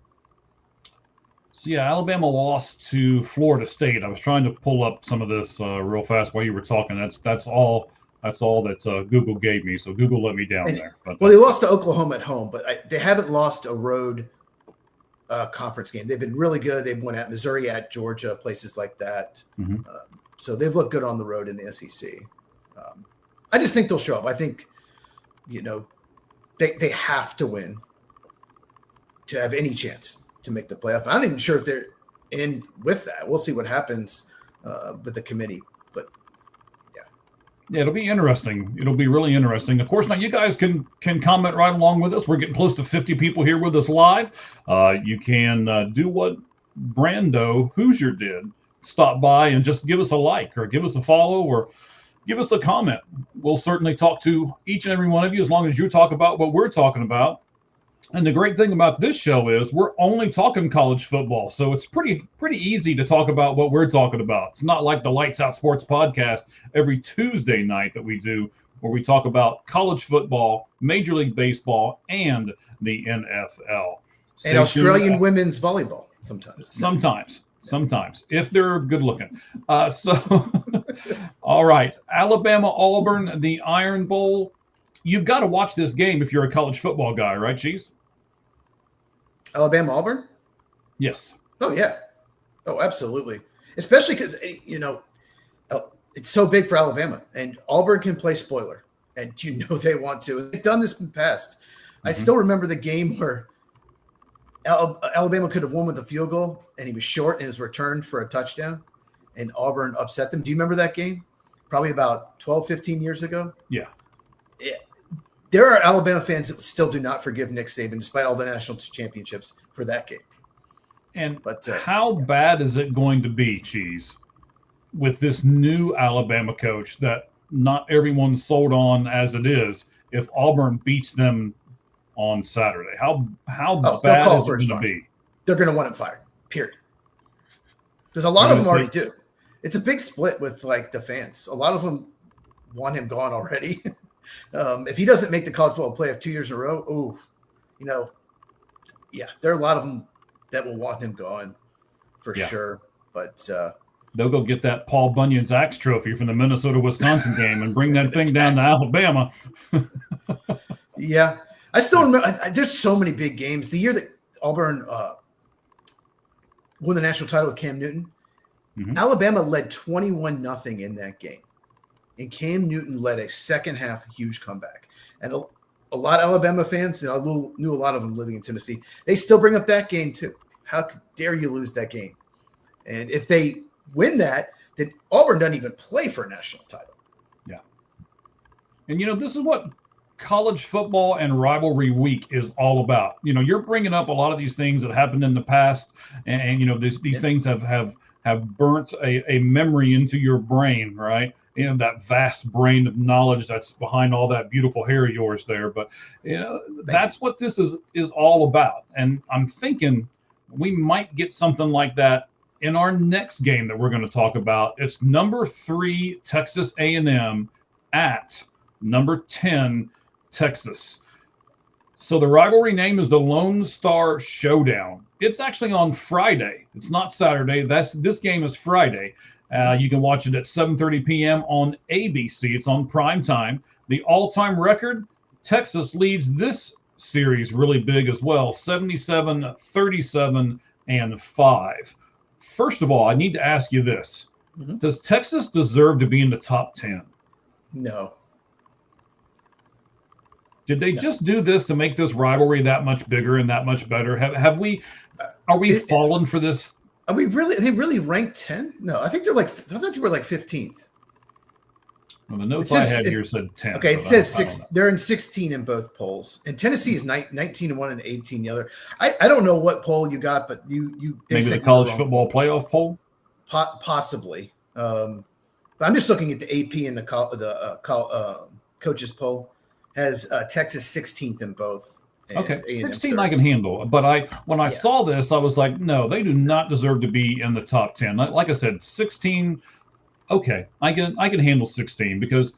So, yeah, Alabama lost to Florida State. I was trying to pull up some of this real fast while you were talking. That's all that Google gave me. So Google let me down there. But, well, they lost to Oklahoma at home, but they haven't lost a road conference game. They've been really good. They've won at Missouri, at Georgia, places like that. Mm-hmm. So they've looked good on the road in the SEC. I just think they'll show up. I think, they have to win to have any chance to make the playoff. I'm not even sure if they're in with that. We'll see what happens with the committee. But yeah, it'll be interesting. It'll be really interesting. Of course, now you guys can comment right along with us. We're getting close to 50 people here with us live. You can do what Brando Hoosier did. Stop by and just give us a like or give us a follow or give us a comment. We'll certainly talk to each and every one of you as long as you talk about what we're talking about. And the great thing about this show is we're only talking college football. So it's pretty easy to talk about what we're talking about. It's not like the Lights Out Sports podcast every Tuesday night that we do where we talk about college football, Major League Baseball, and the NFL. And Australian women's volleyball Sometimes, if they're good looking. All right. Alabama, Auburn, the Iron Bowl. You've got to watch this game if you're a college football guy, right, Cheese? Alabama, Auburn? Yes. Oh, yeah. Oh, absolutely. Especially because, it's so big for Alabama. And Auburn can play spoiler. And they want to. They've done this in the past. Mm-hmm. I still remember the game where Alabama could have won with a field goal, and he was short and was returned for a touchdown, and Auburn upset them. Do you remember that game? Probably about 12, 15 years ago? Yeah. There are Alabama fans that still do not forgive Nick Saban, despite all the national championships, for that game. But how bad is it going to be, Cheese, with this new Alabama coach that not everyone's sold on as it is, if Auburn beats them on Saturday? How bad is it going to be? They're going to want him fired, period. Because a lot of them already do. It's a big split with the fans. A lot of them want him gone already. If he doesn't make the college football playoff 2 years in a row, there are a lot of them that will want him gone for sure. But they'll go get that Paul Bunyan's Axe Trophy from the Minnesota-Wisconsin game and bring that thing down to Alabama. Yeah. I still remember there's so many big games. The year that Auburn won the national title with Cam Newton, mm-hmm. Alabama led 21-0 in that game. And Cam Newton led a second half huge comeback. And a lot of Alabama fans, I knew a lot of them living in Tennessee, they still bring up that game too. How dare you lose that game? And if they win that, then Auburn doesn't even play for a national title. Yeah. And, this is what college football and rivalry week is all about. You're bringing up a lot of these things that happened in the past, and these things have burnt a memory into your brain, right? That vast brain of knowledge that's behind all that beautiful hair of yours there. But that's what this is all about. And I'm thinking we might get something like that in our next game that we're going to talk about. It's number 3 Texas A&M at number 10 Texas. So the rivalry name is the Lone Star Showdown. It's actually on Friday. It's not Saturday. This game is Friday. You can watch it at 7:30 p.m. on ABC. It's on prime time. The all-time record, Texas leads this series really big as well, 77, 37, and 5. First of all, I need to ask you this. Mm-hmm. Does Texas deserve to be in the top 10? No. Did they just do this to make this rivalry that much bigger and that much better? Are we fallen for this? Are we really? They really ranked 10? No, I think they're I thought they were 15th. Well, the notes I had here said 10. Okay, it says 6. They're in 16 in both polls, and Tennessee is 19 in one and 18 the other. I don't know what poll you got, but you maybe the college football playoff poll. Possibly. But I'm just looking at the AP and the coaches poll has Texas 16th in both. Okay, 16 I can handle. But when I saw this, I was like, no, they do not deserve to be in the top 10. Like I said, 16. Okay, I can handle 16 because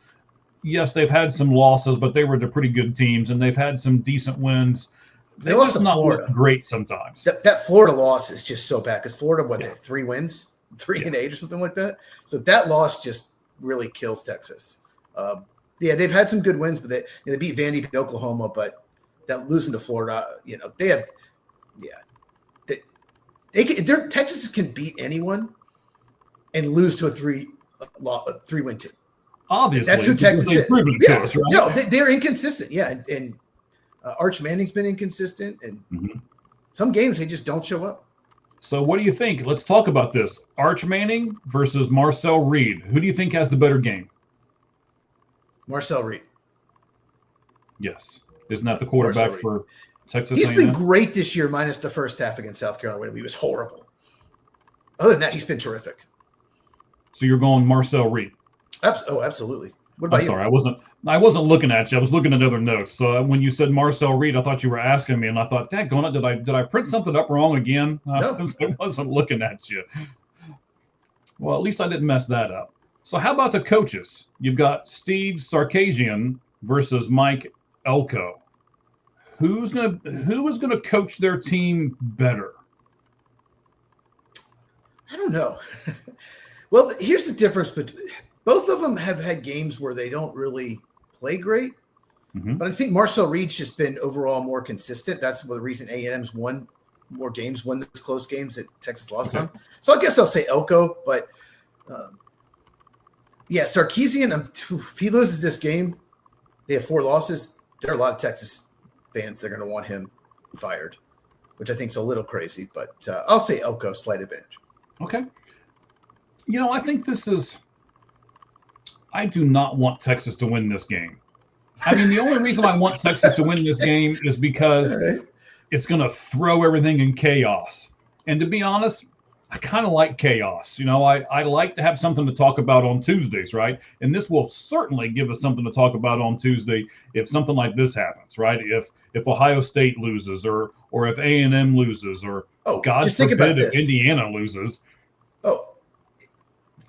yes, they've had some losses, but they were the pretty good teams, and they've had some decent wins. They lost to Florida. Great sometimes. That Florida loss is just so bad because Florida, they had 3 wins, 3-8 or something like that. So that loss just really kills Texas. They've had some good wins, but they beat Vandy, beat Oklahoma, but that losing to Florida, they have, Texas can beat anyone and lose to a 3-win team. Obviously, that's who Texas is. To us, right? No, they're inconsistent. Yeah, and Arch Manning's been inconsistent, and some games they just don't show up. So, what do you think? Let's talk about this: Arch Manning versus Marcel Reed. Who do you think has the better game? Marcel Reed. Yes, isn't that the quarterback for Texas? He's been great this year, minus the first half against South Carolina. He was horrible. Other than that, he's been terrific. So you're going Marcel Reed? Oh, absolutely. What about you? Sorry, I wasn't looking at you. I was looking at other notes. So when you said Marcel Reed, I thought you were asking me, and I thought, daggone it, did I print something up wrong again? No. I wasn't looking at you. Well, at least I didn't mess that up. So how about the coaches? You've got Steve Sarkisian versus Mike Elko. Who is gonna coach their team better? I don't know. Well, here's the difference, but both of them have had games where they don't really play great. But I think Marcel Reed's just been overall more consistent. That's the reason A&M's won more games, won those close games that Texas lost on. So I guess I'll say Elko, but Sarkisian, if he loses this game, they have 4 losses. There are a lot of Texas fans that are going to want him fired, which I think is a little crazy, but I'll say Elko, slight advantage. Okay. I think I do not want Texas to win this game. I mean, the only reason I want Texas to win this game is because it's going to throw everything in chaos. And to be honest, I kind of like chaos. I like to have something to talk about on Tuesdays, right? And this will certainly give us something to talk about on Tuesday if something like this happens, right? If Ohio State loses or if A&M loses or God forbid if Indiana loses.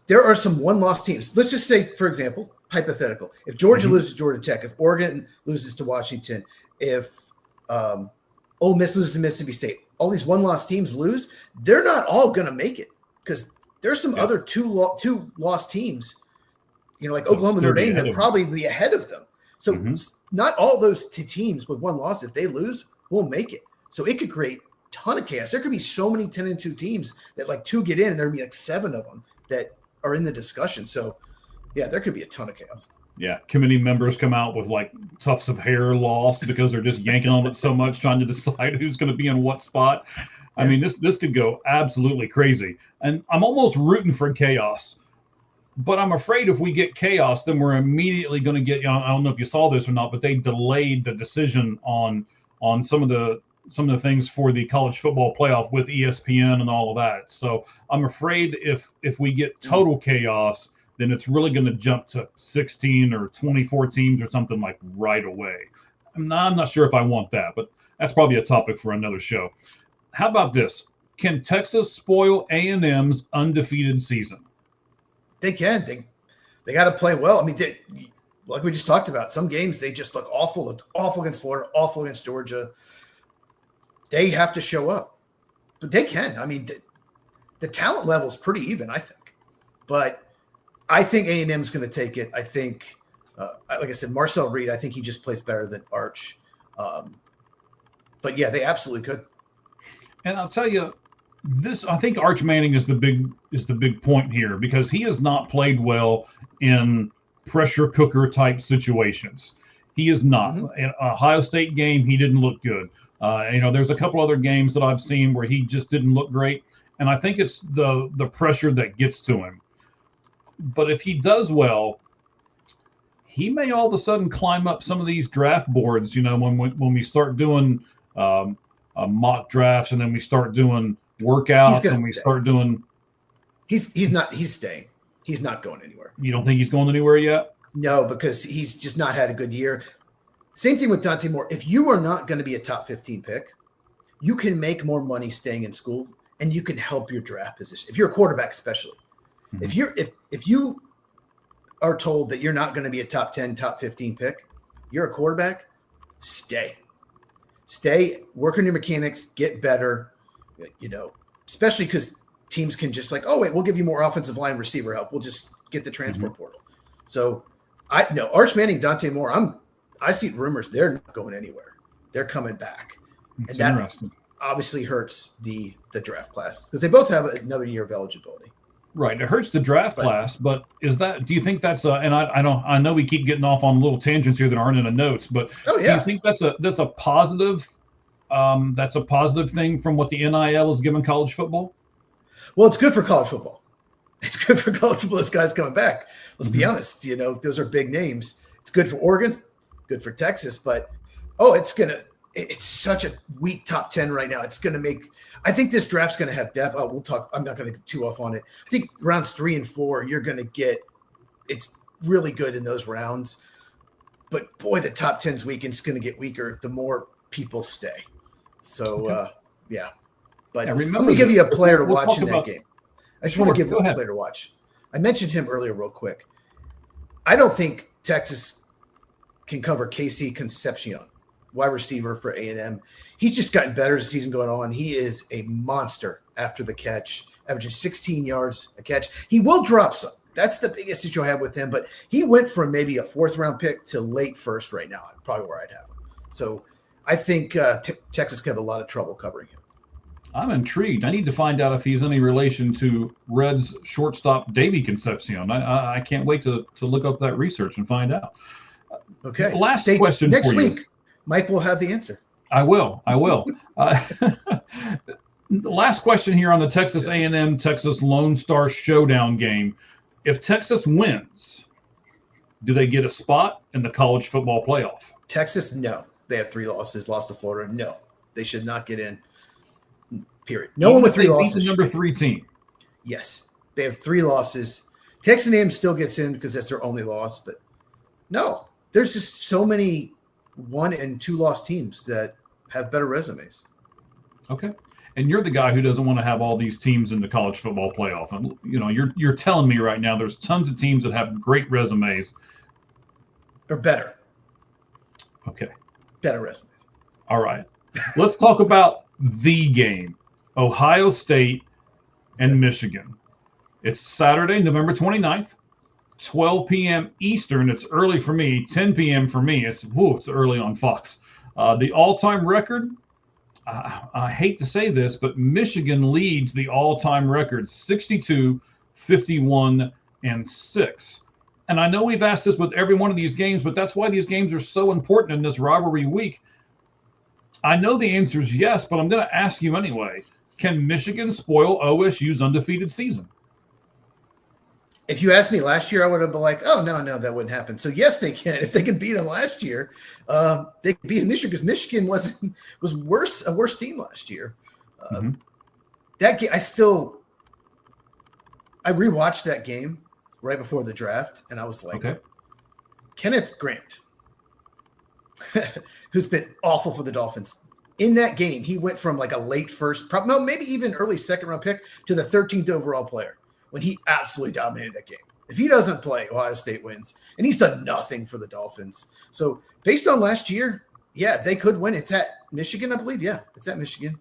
There are some one-loss teams. Let's just say, for example, hypothetical. If Georgia loses to Georgia Tech, if Oregon loses to Washington, if Ole Miss loses to Mississippi State, all these one-loss teams lose, they're not all going to make it because there's some other two-loss teams, like Oklahoma, Notre Dame, that probably be ahead of them. So not all those teams with one loss, if they lose, will make it. So it could create a ton of chaos. There could be so many 10-2 teams that 2 get in, and there'd be 7 of them that are in the discussion. So, there could be a ton of chaos. Yeah, committee members come out with tufts of hair lost because they're just yanking on it so much, trying to decide who's going to be in what spot. I mean, this could go absolutely crazy. And I'm almost rooting for chaos. But I'm afraid if we get chaos, then we're immediately going to get, I don't know if you saw this or not, but they delayed the decision on some of the things for the college football playoff with ESPN and all of that. So I'm afraid if we get total chaos, then it's really going to jump to 16 or 24 teams or something right away. I'm not sure if I want that, but that's probably a topic for another show. How about this? Can Texas spoil A&M's undefeated season? They can. They got to play well. I mean, like we just talked about, some games they just look awful. Looked awful against Florida, awful against Georgia. They have to show up, but they can. I mean, the talent level is pretty even, I think. But I think A&M is going to take it. I think, like I said, Marcel Reed, I think he just plays better than Arch. But they absolutely could. And I'll tell you, I think Arch Manning is the big point here because he has not played well in pressure cooker type situations. He is not. In Ohio State game, he didn't look good. There's a couple other games that I've seen where he just didn't look great. And I think it's the pressure that gets to him. But if he does well, he may all of a sudden climb up some of these draft boards, when we start doing mock drafts and then we start doing workouts and we start doing. He's not. He's staying. He's not going anywhere. You don't think he's going anywhere yet? No, because he's just not had a good year. Same thing with Dante Moore. If you are not going to be a top 15 pick, you can make more money staying in school, and you can help your draft position. If you're a quarterback, especially, if you are told that you're not going to be a top 10, top 15 pick, you're a quarterback, stay, work on your mechanics, get better, especially because teams can just like, oh, wait, we'll give you more offensive line receiver help. We'll just get the transfer portal. So Arch Manning, Dante Moore, I see rumors they're not going anywhere. They're coming back. That's and that interesting. Obviously hurts the draft class because they both have another year of eligibility. Right. It hurts the draft class, but do you think that's and I know we keep getting off on little tangents here that aren't in the notes, but do you think that's a positive thing from what the NIL has given college football? Well, it's good for college football. It's good for college football. This guy's coming back. Let's be honest. Those are big names. It's good for Oregon, good for Texas, but it's such a weak top 10 right now. It's going to make – I think this draft's going to have depth. We'll talk – I'm not going to get too off on it. I think rounds 3 and 4, you're going to get – it's really good in those rounds. But, boy, the top 10's weak, and it's going to get weaker the more people stay. So, yeah. But I'm going to give you a player to watch in that game. I just want to give you a player to watch. I mentioned him earlier real quick. I don't think Texas can cover Casey Concepcion, wide receiver for A&M. He's just gotten better as the season going on. He is a monster after the catch, averaging 16 yards a catch. He will drop some. That's the biggest issue I have with him. But he went from maybe a 4th-round pick to late 1st right now, probably where I'd have him. So I think Texas could have a lot of trouble covering him. I'm intrigued. I need to find out if he's any relation to Reds shortstop Davey Concepcion. I can't wait to look up that research and find out. Okay. Last question next for week. You. Mike will have the answer. I will. Last question here on the Texas A&M Texas Lone Star Showdown game. If Texas wins, do they get a spot in the college football playoff? Texas, no. They have 3 losses. Lost to Florida. No, they should not get in. Period. No one with 3 losses. Number 3 team. Yes, they have 3 losses. Texas A&M still gets in because that's their only loss. But no, there's just so many 1 and 2 loss teams that have better resumes. Okay. And you're the guy who doesn't want to have all these teams in the college football playoff. And you're telling me right now there's tons of teams that have great resumes. Or better. Okay. Better resumes. All right. Let's talk about the game. Ohio State and Michigan. It's Saturday, November 29th, 12 p.m. Eastern. It's early for me, 10 p.m. for me. It's early on Fox. The all-time record, I hate to say this, but Michigan leads the all-time record, 62, 51, and 6. And I know we've asked this with every one of these games, but that's why these games are so important in this rivalry week. I know the answer is yes, but I'm going to ask you anyway. Can Michigan spoil OSU's undefeated season? If you asked me last year, I would have been like, oh, no, that wouldn't happen. So, yes, they can. If they can beat them last year, they can beat Michigan because Michigan was a worse team last year. That game, I rewatched that game right before the draft, and I was like, Kenneth Grant, who's been awful for the Dolphins. In that game, he went from like a late 1st, maybe even early 2nd-round pick to the 13th overall player when he absolutely dominated that game. If he doesn't play, Ohio State wins. And he's done nothing for the Dolphins. So based on last year, yeah, they could win. It's at Michigan, I believe. Yeah, it's at Michigan.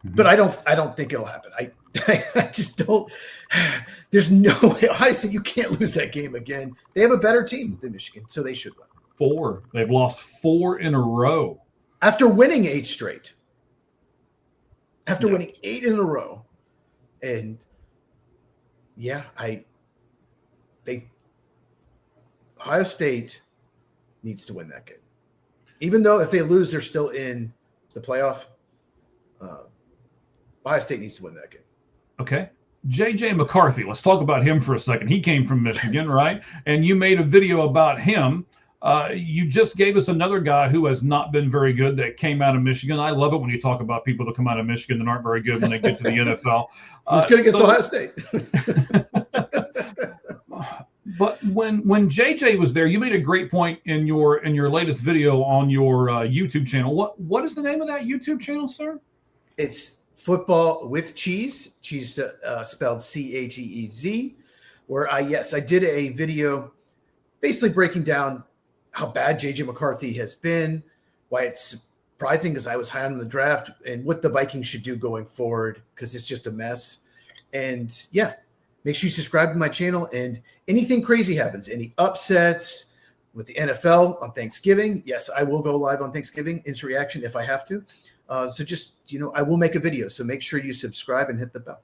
But I don't think it'll happen. I just don't. There's no way. Ohio State, you can't lose that game again. They have a better team than Michigan, so they should win. 4. They've lost 4 in a row. After winning 8 straight. Winning 8 in a row. And yeah, Ohio State needs to win that game. Even though if they lose, they're still in the playoff. Ohio State needs to win that game. Okay. J.J. McCarthy, let's talk about him for a second. He came from Michigan, right? And you made a video about him. You just gave us another guy who has not been very good that came out of Michigan. I love it when you talk about people that come out of Michigan that aren't very good when they get to the NFL. Who's good against Ohio State? But when JJ was there, you made a great point in your latest video on your YouTube channel. What is the name of that YouTube channel, sir? It's Football with Cheese. Cheese spelled Cheez. Where I did a video basically breaking down how bad JJ McCarthy has been, why it's surprising because I was high on the draft, and what the Vikings should do going forward because it's just a mess. And yeah, make sure you subscribe to my channel. And anything crazy happens, any upsets with the NFL on Thanksgiving, yes, I will go live on Thanksgiving, instant reaction if I have to. So just, I will make a video. So make sure you subscribe and hit the bell.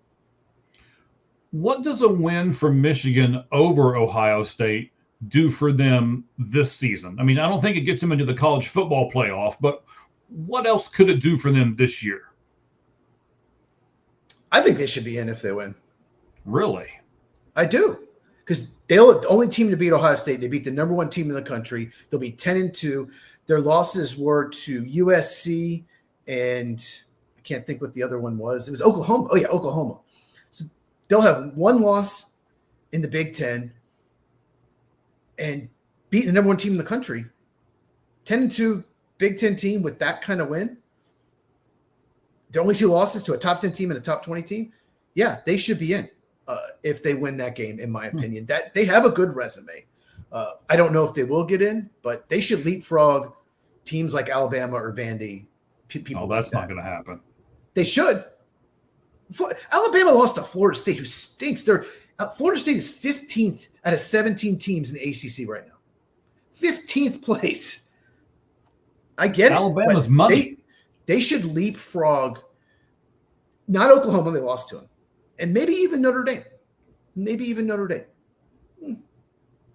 What does a win for Michigan over Ohio State do for them this season? I mean, I don't think it gets them into the college football playoff, but what else could it do for them this year? I think they should be in if they win. Really? I do. Because they'll the only team to beat Ohio State. They beat the number one team in the country. They'll be 10-2. Their losses were to USC and I can't think what the other one was. It was Oklahoma. Oh, yeah, Oklahoma. So they'll have one loss in the Big Ten and beat the number one team in the country. 10-2 Big Ten team with that kind of win. The only two losses to a top 10 team and a top 20 team. Yeah, they should be in if they win that game, in my opinion. That they have a good resume. I don't know if they will get in, but they should leapfrog teams like Alabama or Vandy. That's not going to happen. They should. Alabama lost to Florida State, who stinks. Florida State is 15th out of 17 teams in the ACC right now. 15th place. I get Alabama's it. money. They should leapfrog. Not Oklahoma, they lost to them. And maybe even Notre Dame.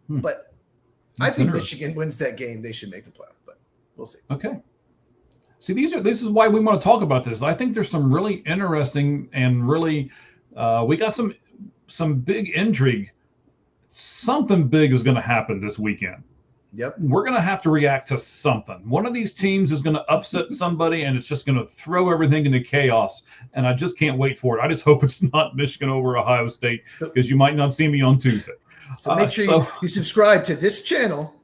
But I think Michigan wins that game. They should make the playoff, but we'll see. Okay. See, this is why we want to talk about this. I think there's some really interesting and really we got some big intrigue. Something big is going to happen this weekend. Yep. We're going to have to react to something. One of these teams is going to upset somebody, and it's just going to throw everything into chaos. And I just can't wait for it. I just hope it's not Michigan over Ohio State, because you might not see me on Tuesday. So make sure you subscribe to this channel,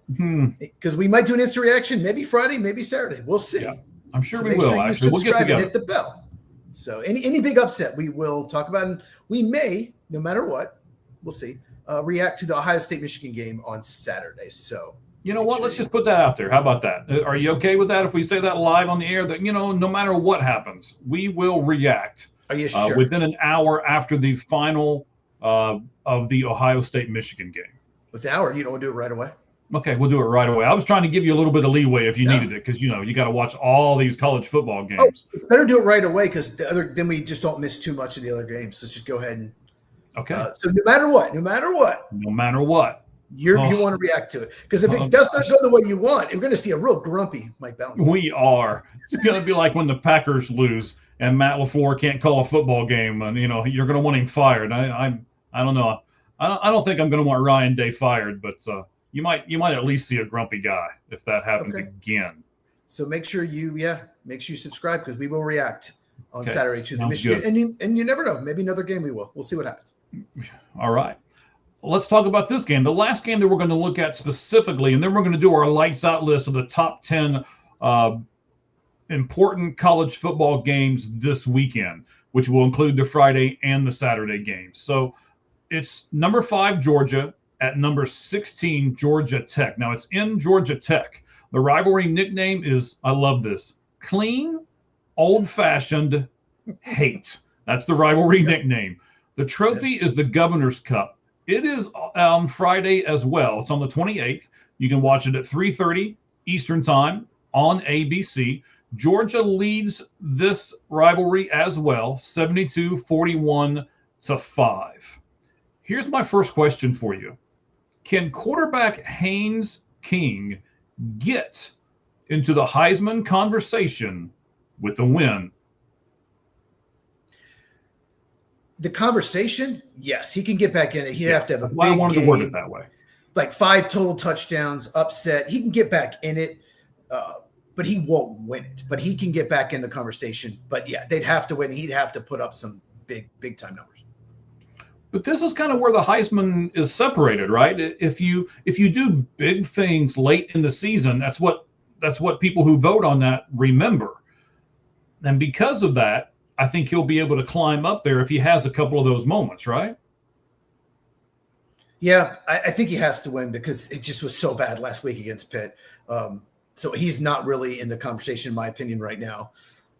because we might do an instant reaction, maybe Friday, maybe Saturday. We'll see. Yeah, I'm sure we will. Actually, we'll get together. And hit the bell. So any big upset we will talk about, and we may, no matter what, we'll see, react to the Ohio State-Michigan game on Saturday. So. You know what? Let's just put that out there. How about that? Are you okay with that if we say that live on the air? That, no matter what happens, we will react. Are you sure? Within an hour after the final of the Ohio State-Michigan game. With the hour, you don't want to do it right away? Okay, we'll do it right away. I was trying to give you a little bit of leeway if you needed it, because, you got to watch all these college football games. It's better do it right away, because then we just don't miss too much of the other games. Let's just go ahead and. Okay. So no matter what. You want to react to it, because if it does not go the way you want, you're going to see a real grumpy Mike Valentine. We are. It's going to be like when the Packers lose and Matt LaFleur can't call a football game, and you're going to want him fired. I don't know. I don't think I'm going to want Ryan Day fired, but you might at least see a grumpy guy if that happens again. So make sure you subscribe, because we will react on Saturday to the Michigan, and you never know, maybe another game we will. We'll see what happens. All right. Let's talk about this game. The last game that we're going to look at specifically, and then we're going to do our lights out list of the top 10 important college football games this weekend, which will include the Friday and the Saturday games. So it's number 5, Georgia, at number 16, Georgia Tech. Now it's in Georgia Tech. The rivalry nickname is, I love this, Clean, Old-Fashioned, Hate. That's the rivalry nickname. The trophy is the Governor's Cup. It is Friday as well. It's on the 28th. You can watch it at 3:30 Eastern Time on ABC. Georgia leads this rivalry as well, 72-41-5. Here's my first question for you. Can quarterback Haynes King get into the Heisman conversation with a win? The conversation, yes, he can get back in it. He'd have to have a big I wanted game. to word it that way. like 5 total touchdowns, upset. He can get back in it, but he won't win it. But he can get back in the conversation. But yeah, they'd have to win. He'd have to put up some big time numbers. But this is kind of where the Heisman is separated, right? If you do big things late in the season, that's what people who vote on that remember. And because of that, I think he'll be able to climb up there if he has a couple of those moments, right? Yeah, I think he has to win because it just was so bad last week against Pitt. So he's not really in the conversation, in my opinion, right now.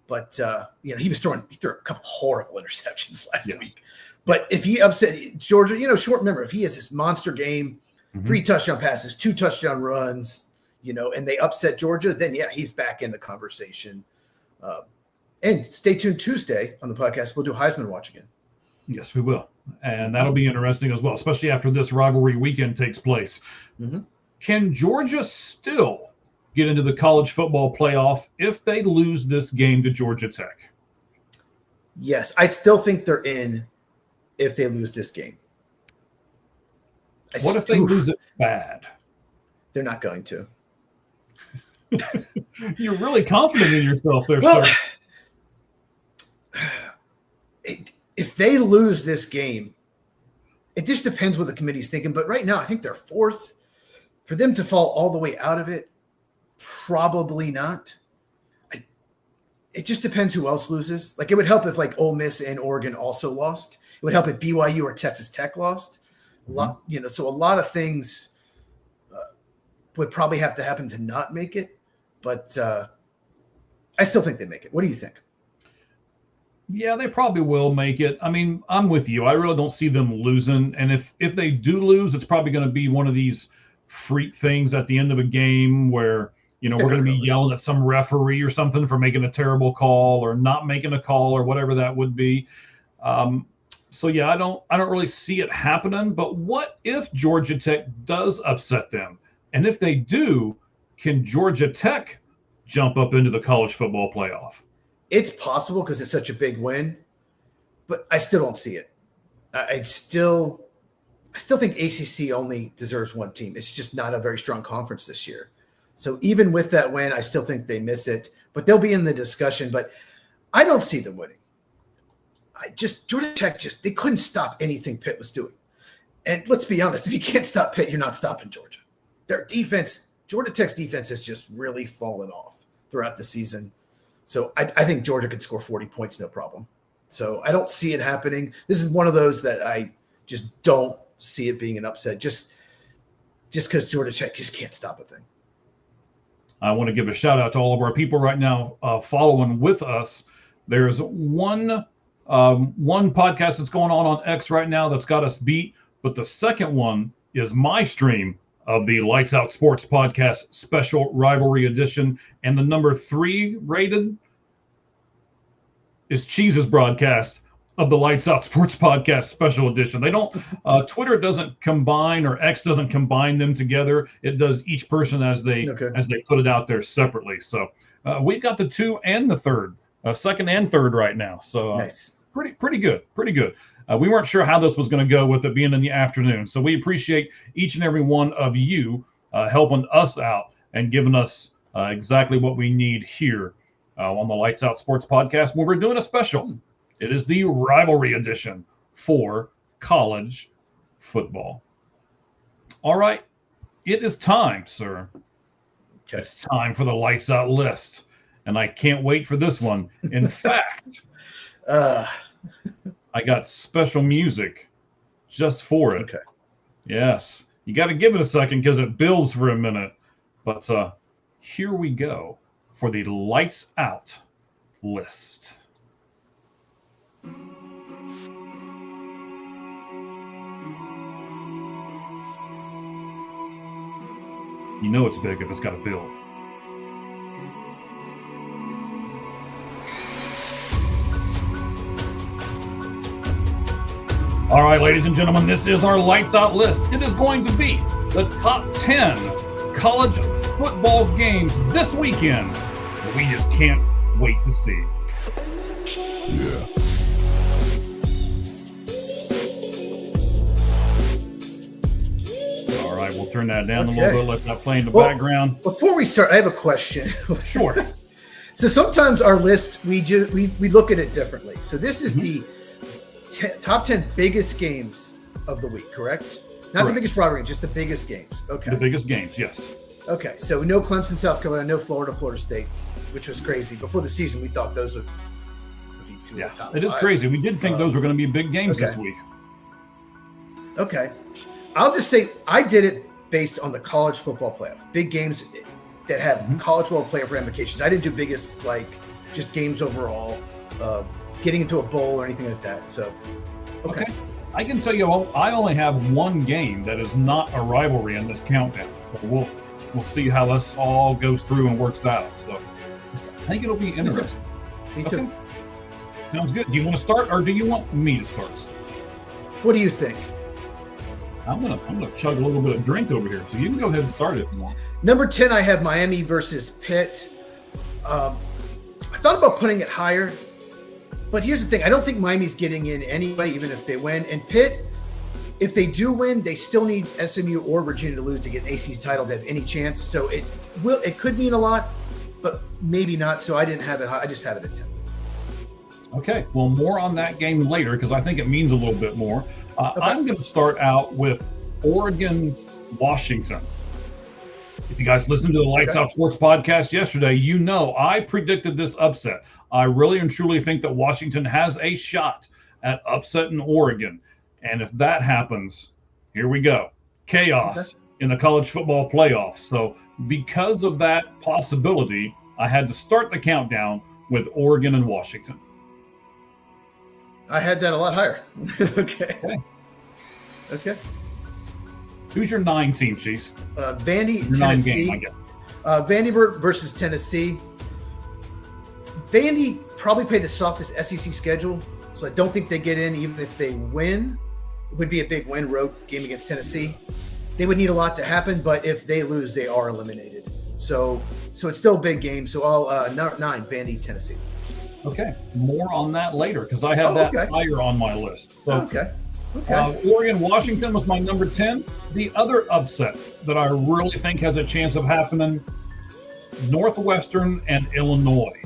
But he threw a couple horrible interceptions last week. But if he upset Georgia, short memory, if he has this monster game, 3 touchdown passes, 2 touchdown runs, and they upset Georgia, then yeah, he's back in the conversation. And stay tuned Tuesday on the podcast. We'll do Heisman Watch again. Yes, we will. And that'll be interesting as well, especially after this rivalry weekend takes place. Can Georgia still get into the college football playoff if they lose this game to Georgia Tech? Yes, I still think they're in if they lose this game. What if they lose it bad? They're not going to. You're really confident in yourself there, sir. If they lose this game, it just depends what the committee's thinking. But right now, I think they're 4th. For them to fall all the way out of it, probably not. It just depends who else loses. Like, it would help if like Ole Miss and Oregon also lost. It would help if BYU or Texas Tech lost. A lot, so a lot of things would probably have to happen to not make it. But I still think they make it. What do you think? Yeah, they probably will make it. I mean, I'm with you. I really don't see them losing. And if they do lose, it's probably going to be one of these freak things at the end of a game where, we're going to be yelling at some referee or something for making a terrible call or not making a call or whatever that would be. So yeah, I don't really see it happening. But what if Georgia Tech does upset them? And if they do, can Georgia Tech jump up into the college football playoff? It's possible because it's such a big win, but I still don't see it. I still think ACC only deserves one team. It's just not a very strong conference this year. So even with that win, I still think they miss it, but they'll be in the discussion. But I don't see them winning. Georgia Tech they couldn't stop anything Pitt was doing. And let's be honest, if you can't stop Pitt, you're not stopping Georgia. Their defense, Georgia Tech's defense has just really fallen off throughout the season. So I think Georgia could score 40 points, no problem. So I don't see it happening. This is one of those that I just don't see it being an upset just because Georgia Tech just can't stop a thing. I want to give a shout out to all of our people right now following with us. There's one podcast that's going on X right now that's got us beat, but the second one is my stream of the Lights Out Sports Podcast Special Rivalry Edition, and the number 3 rated is Cheese's broadcast of the Lights Out Sports Podcast Special Edition. They don't, Twitter doesn't combine, or X doesn't combine them together. It does each person as they put it out there separately. So we've got the 2 and the 3rd, 2nd and 3rd right now. So nice. Pretty good. We weren't sure how this was going to go with it being in the afternoon. So we appreciate each and every one of you helping us out and giving us exactly what we need here on the Lights Out Sports Podcast when we're doing a special. It is the Rivalry Edition for college football. All right. It is time, sir. Okay. It's time for the Lights Out list. And I can't wait for this one. In fact, I got special music just for it. Okay. Yes. You got to give it a second because it builds for a minute. But here we go for the Lights Out list. You know it's big if it's got a build. All right, ladies and gentlemen, this is our Lights Out list. It is going to be the top 10 college football games this weekend that we just can't wait to see. Yeah. All right, We'll turn that down a Okay. little bit, let that play in the Well, background. Before we start, I have a question. Sure. So sometimes our list, we look at it differently. So this is the top 10 biggest games of the week, correct? Not the biggest rivalry, just the biggest games. Okay. The biggest games, yes. Okay, so we know Clemson, South Carolina, no Florida, Florida State, which was crazy. Before the season, we thought those would be two of the top It is five. crazy. We did think those were going to be big games this week. Okay. I'll just say I did it based on the college football playoff. Big games that have college football playoff ramifications. I didn't do biggest, like, just games overall, getting into a bowl or anything like that. So, okay. I can tell you, I only have one game that is not a rivalry in this countdown. So we'll see how this all goes through and works out. So I think it'll be interesting. Me too. Okay. Sounds good. Do you want to start, or do you want me to start? What do you think? I'm gonna chug a little bit of drink over here, so you can go ahead and start it if you want. Number 10, I have Miami versus Pitt. I thought about putting it higher, but here's the thing. I don't think Miami's getting in anyway, even if they win. And Pitt, if they do win, they still need SMU or Virginia to lose to get an ACC title to have any chance. So it could mean a lot, but maybe not. So I didn't have it high. I just have it at 10. Okay, well, more on that game later because I think it means a little bit more. I'm going to start out with Oregon, Washington. If you guys listened to the Lights Out Sports podcast yesterday, you know I predicted this upset. I really and truly think that Washington has a shot at upsetting Oregon. And if that happens, here we go. Chaos in the college football playoffs. So because of that possibility, I had to start the countdown with Oregon and Washington. I had that a lot higher. Okay. Who's your 9 team, Chiefs? Vandy, Tennessee. Vandy versus Tennessee. Vandy probably played the softest SEC schedule, so I don't think they get in. Even if they win, it would be a big win road game against Tennessee. They would need a lot to happen, but if they lose, they are eliminated. So it's still a big game. So I'll 9, Vandy, Tennessee. Okay, more on that later because I have that higher on my list. So, Oregon, Washington was my number 10. The other upset that I really think has a chance of happening, Northwestern and Illinois.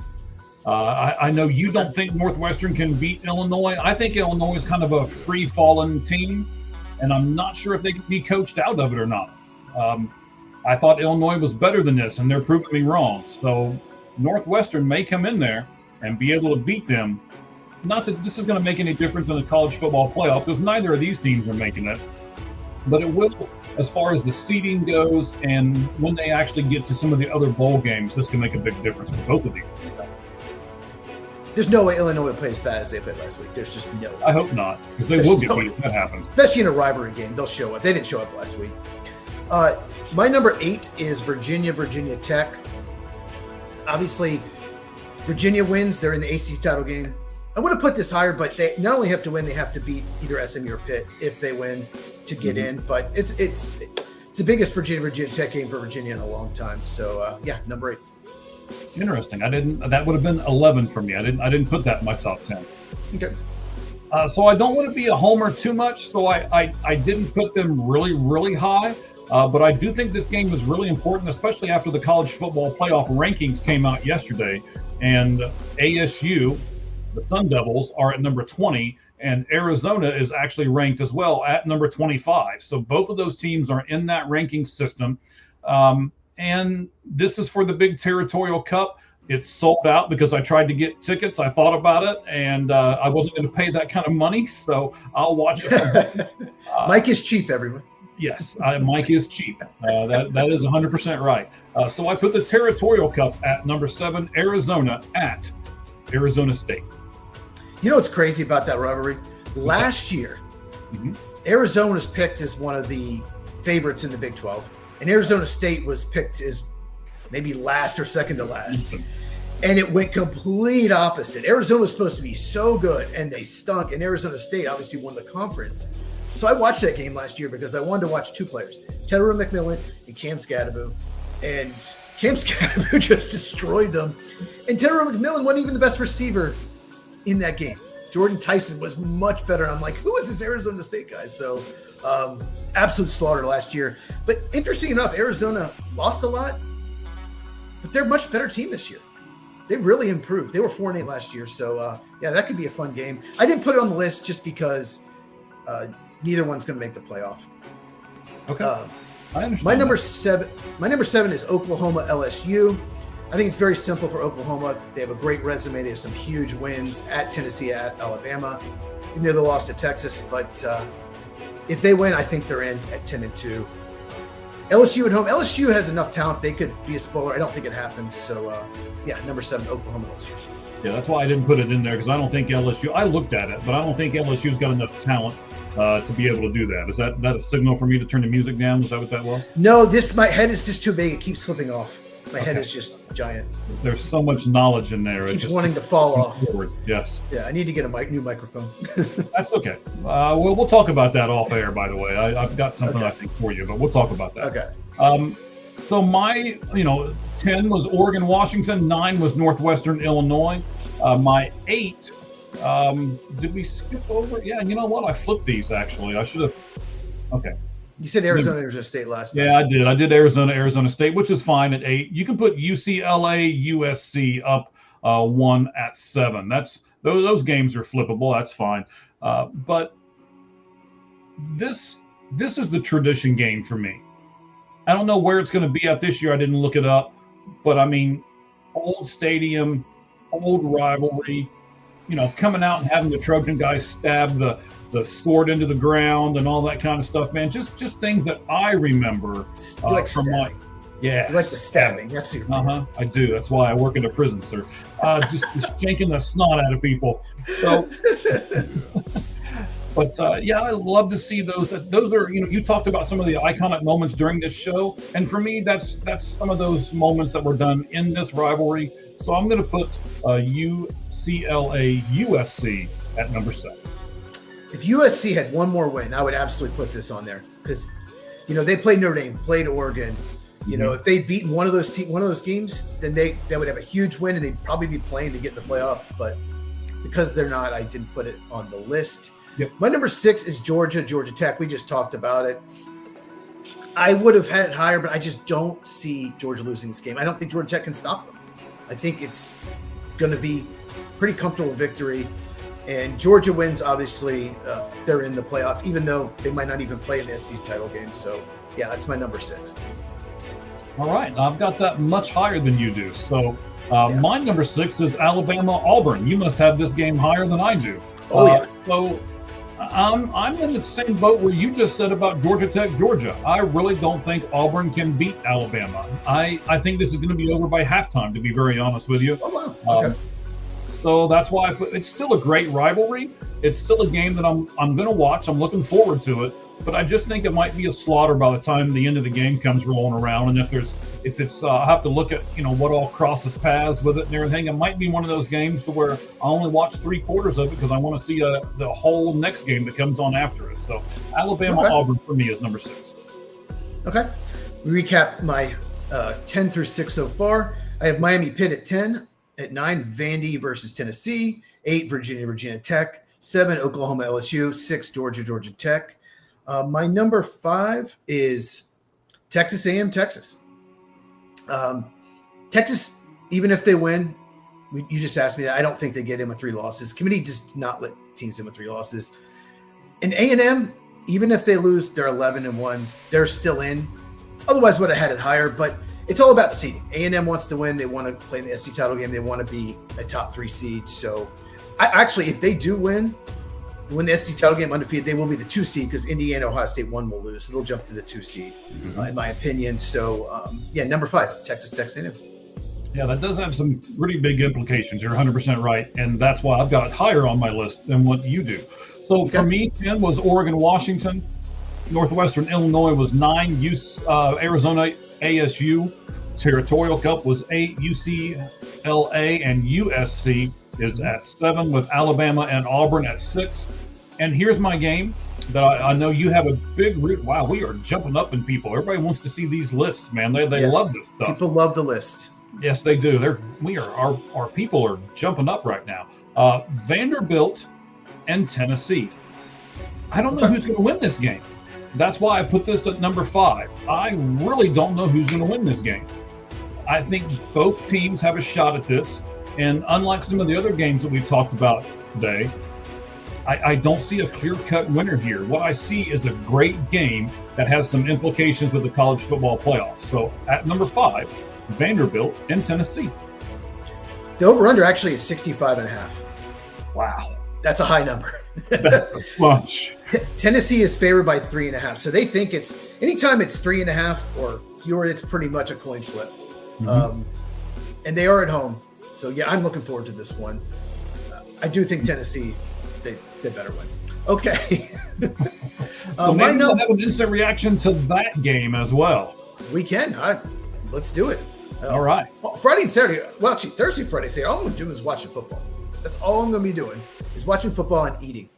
I know you don't think Northwestern can beat Illinois. I think Illinois is kind of a free-falling team, and I'm not sure if they can be coached out of it or not. I thought Illinois was better than this, and they're proving me wrong. So Northwestern may come in there and be able to beat them. Not that this is going to make any difference in the college football playoff because neither of these teams are making it, but it will as far as the seeding goes and when they actually get to some of the other bowl games. This can make a big difference for both of these. There's no way Illinois will play as bad as they played last week. There's just no way. I hope not, because they will be beat if that happens. Especially in a rivalry game, they'll show up. They didn't show up last week. My number 8 is Virginia Tech. Obviously, Virginia wins. They're in the ACC title game. I would have put this higher, but they not only have to win, they have to beat either SMU or Pitt if they win to get in. But it's the biggest Virginia Tech game for Virginia in a long time. So number 8. Interesting. That would have been 11 for me. I didn't put that in my top 10. Okay. So I don't want to be a homer too much. So I didn't put them really, really high. But I do think this game is really important, especially after the college football playoff rankings came out yesterday. And ASU, the Sun Devils, are at number 20, and Arizona is actually ranked as well at number 25. So both of those teams are in that ranking system. And this is for the Big Territorial Cup. It's sold out because I tried to get tickets. I thought about it, and I wasn't going to pay that kind of money, so I'll watch it. Mike is cheap, everyone. Yes, Mike is cheap. That is 100% right. So I put the Territorial Cup at number 7, Arizona at Arizona State. You know what's crazy about that rivalry? Last year, Arizona was picked as one of the favorites in the Big 12, and Arizona State was picked as maybe last or second to last. And it went complete opposite. Arizona was supposed to be so good, and they stunk, and Arizona State obviously won the conference. So I watched that game last year because I wanted to watch 2 players, Tedder McMillan and Cam Scadaboo. And Cam Scadaboo just destroyed them. And Tedder McMillan wasn't even the best receiver in that game. Jordan Tyson was much better. I'm like, who is this Arizona State guy? So Absolute slaughter last year. But interesting enough, Arizona lost a lot, but they're a much better team this year. They really improved. They were 4-8 last year. So, yeah, that could be a fun game. I didn't put it on the list just because neither one's going to make the playoff. Okay. I understand. My number seven is Oklahoma LSU. I think it's very simple for Oklahoma. They have a great resume. They have some huge wins at Tennessee, at Alabama. Even though they lost to Texas, but if they win, I think they're in at 10-2. LSU at home. LSU has enough talent. They could be a spoiler. I don't think it happens. So, yeah, number 7, Oklahoma LSU. Yeah, that's why I didn't put it in there, because I don't think LSU. I looked at it, but I don't think LSU's got enough talent to be able to do that. Is that a signal for me to turn the music down? Is that what that was? No, my head is just too big. It keeps slipping off. My head is just giant. There's so much knowledge in there. It keeps wanting to fall off. Forward. Yes. Yeah, I need to get a new microphone. That's okay. We'll talk about that off air, by the way. I've got something I think for you, but we'll talk about that. Okay. So my, 10 was Oregon, Washington. 9 was Northwestern Illinois. My 8, did we skip over? Yeah, you know what? I flipped these, actually. I should have. Okay. You said Arizona State last time. Yeah, I did. I did Arizona State, which is fine at 8. You can put UCLA, USC up 1 at 7. Those games are flippable. That's fine. But this is the tradition game for me. I don't know where it's going to be at this year. I didn't look it up, but I mean, old stadium, old rivalry. Coming out and having the Trojan guys stab the sword into the ground and all that kind of stuff, man. Just things that I remember like from stabbing. Yeah. You like the stabbing. That's your I do. That's why I work in a prison, sir. Just shanking the snot out of people. So, but yeah, I love to see those. Those are, you talked about some of the iconic moments during this show, and for me, that's some of those moments that were done in this rivalry. So I'm going to put UCLA USC at number 7. If USC had one more win, I would absolutely put this on there because, they played Notre Dame, played Oregon. If they'd beaten one of those games, then they would have a huge win and they'd probably be playing to get in the playoff. But because they're not, I didn't put it on the list. Yep. My number 6 is Georgia Tech. We just talked about it. I would have had it higher, but I just don't see Georgia losing this game. I don't think Georgia Tech can stop them. I think it's going to be pretty comfortable victory. And Georgia wins, obviously, they're in the playoff, even though they might not even play in the SEC title game. So, yeah, that's my number 6. All right. I've got that much higher than you do. So, my number 6 is Alabama-Auburn. You must have this game higher than I do. Oh, yeah. So, I'm in the same boat where you just said about Georgia Tech, Georgia. I really don't think Auburn can beat Alabama. I think this is going to be over by halftime, to be very honest with you. Oh, wow. Okay. So that's why it's still a great rivalry. It's still a game that I'm going to watch. I'm looking forward to it. But I just think it might be a slaughter by the time the end of the game comes rolling around. And if it's I have to look at what all crosses paths with it and everything. It might be one of those games to where I only watch 3/4 of it because I want to see the whole next game that comes on after it. So Alabama-Auburn for me is number 6. Okay. We recap my 10 through 6 so far. I have Miami Pitt at 10. At 9, Vandy versus Tennessee. 8, Virginia Tech. 7, Oklahoma LSU. 6, Georgia Tech. My number 5 is Texas A&M Texas. Texas, even if they win, you just asked me that. I don't think they get in with 3 losses. Committee does not let teams in with 3 losses. And A&M, even if they lose, they're 11-1. They're still in. Otherwise, would have had it higher, but it's all about seeding. A&M wants to win. They want to play in the SEC title game. They want to be a top 3 seed. So, if they do win the SEC title game undefeated, they will be the 2 seed because Indiana, Ohio State, 1 will lose. So they'll jump to the 2 seed, in my opinion. So, number 5, Texas A&M. Yeah, that does have some pretty big implications. You're 100% right. And that's why I've got it higher on my list than what you do. So for me, 10 was Oregon, Washington. Northwestern Illinois was 9. Arizona ASU Territorial Cup was 8. UCLA and USC is at 7 with Alabama and Auburn at 6. And here's my game that I know you have a big wow, we are jumping up in people. Everybody wants to see these lists, man. They love this stuff. People love the list. Yes, they do. Our people are jumping up right now. Vanderbilt and Tennessee. I don't know who's going to win this game. That's why I put this at number 5. I really don't know who's going to win this game. I think both teams have a shot at this. And unlike some of the other games that we've talked about today, I don't see a clear-cut winner here. What I see is a great game that has some implications with the college football playoffs. So at number 5, Vanderbilt and Tennessee. The over-under actually is 65.5. Wow. That's a high number. That's much. Tennessee is favored by 3.5. So they think it's anytime it's 3.5 or fewer, it's pretty much a coin flip. And they are at home. So, yeah, I'm looking forward to this one. I do think Tennessee, they better win. Okay. So maybe we'll have an instant reaction to that game as well. We can. Let's do it. All right. Well, Friday and Saturday. Well, actually, Thursday, Friday, Saturday. All I'm going to do is watching football. That's all I'm going to be doing is watching football and eating.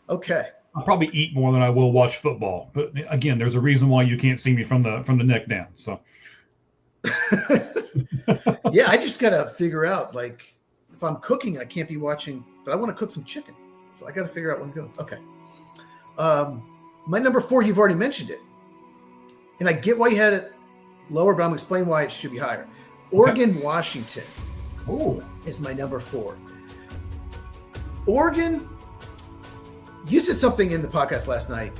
Okay. I'll probably eat more than I will watch football. But again, there's a reason why you can't see me from the neck down. So. Yeah, I just got to figure out, like, if I'm cooking, I can't be watching, but I want to cook some chicken. So I got to figure out what I'm doing. Okay. My number 4, you've already mentioned it. And I get why you had it lower, but I'm going to explain why it should be higher. Oregon, Washington is my number 4. Oregon, you said something in the podcast last night.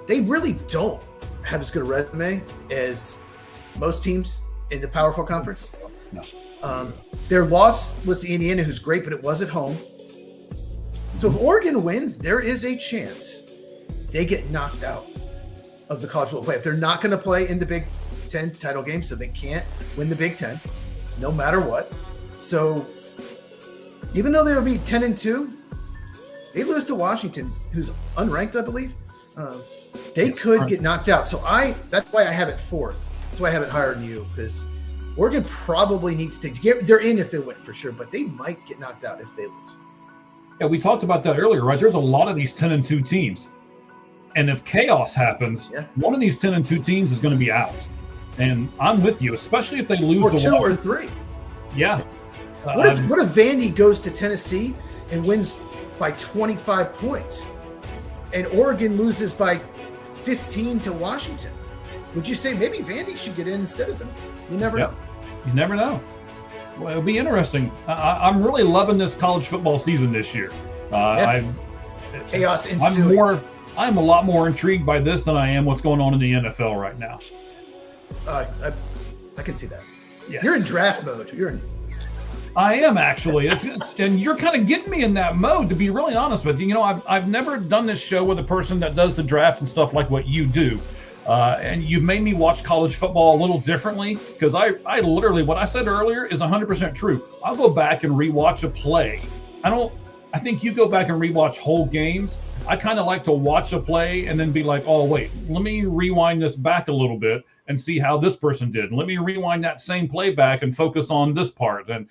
They really don't have as good a resume as most teams in the Power 4 conference. No. Their loss was to Indiana, who's great, but it was at home. So if Oregon wins, there is a chance they get knocked out of the college football playoff. They're not going to play in the Big Ten title game, so they can't win the Big Ten, no matter what. So even though they'll be 10-2, they lose to Washington, who's unranked, I believe. They could get knocked out. So that's why I have it 4th. That's why I have it higher than you, because Oregon probably needs to get. They're in if they win for sure, but they might get knocked out if they lose. Yeah, we talked about that earlier, right? There's a lot of these 10-2 teams. And if chaos happens, one of these 10-2 teams is going to be out. And I'm with you, especially if they lose or to 2 Washington. or 3. Yeah. What if Vandy goes to Tennessee and wins by 25 points and Oregon loses by 15 to Washington? Would you say maybe Vandy should get in instead of them? You never know. You never know. Well, it'll be interesting. I'm really loving this college football season this year. Chaos ensuing. I'm a lot more intrigued by this than I am what's going on in the NFL right now. I can see that. Yes. You're in draft mode. I am actually. And you're kind of getting me in that mode, to be really honest with you. You know, I've never done this show with a person that does the draft and stuff like what you do. And you've made me watch college football a little differently, because I literally, what I said earlier is 100% true. I'll go back and rewatch a play. I think you go back and rewatch whole games. I kind of like to watch a play and then be like, oh, wait, let me rewind this back a little bit and see how this person did. And let me rewind that same play back and focus on this part. And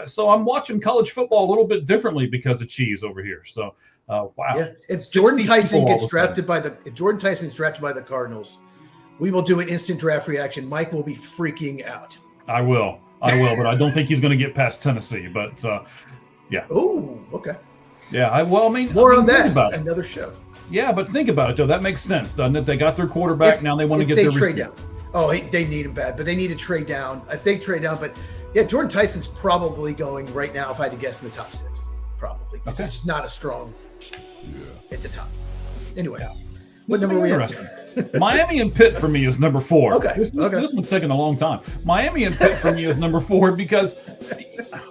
so I'm watching college football a little bit differently because of Cheese over here. So, wow. Yeah. If Jordan Tyson gets drafted if Jordan Tyson's drafted by the Cardinals, we will do an instant draft reaction. Mike will be freaking out. I will, but I don't think he's going to get past Tennessee. But yeah. Oh, okay. Yeah, more on that. Another show. Yeah, but think about it though. That makes sense, doesn't it? They got their quarterback. Now they want to get their trade down. Oh, they need him bad, but they need to trade down. I think trade down, but yeah, Jordan Tyson's probably going right now. If I had to guess, in the top 6, probably. Because it's not a strong at the top. Anyway, what number are we at? Miami and Pitt for me is number 4. Okay. This one's taking a long time. Miami and Pitt for me is number 4 because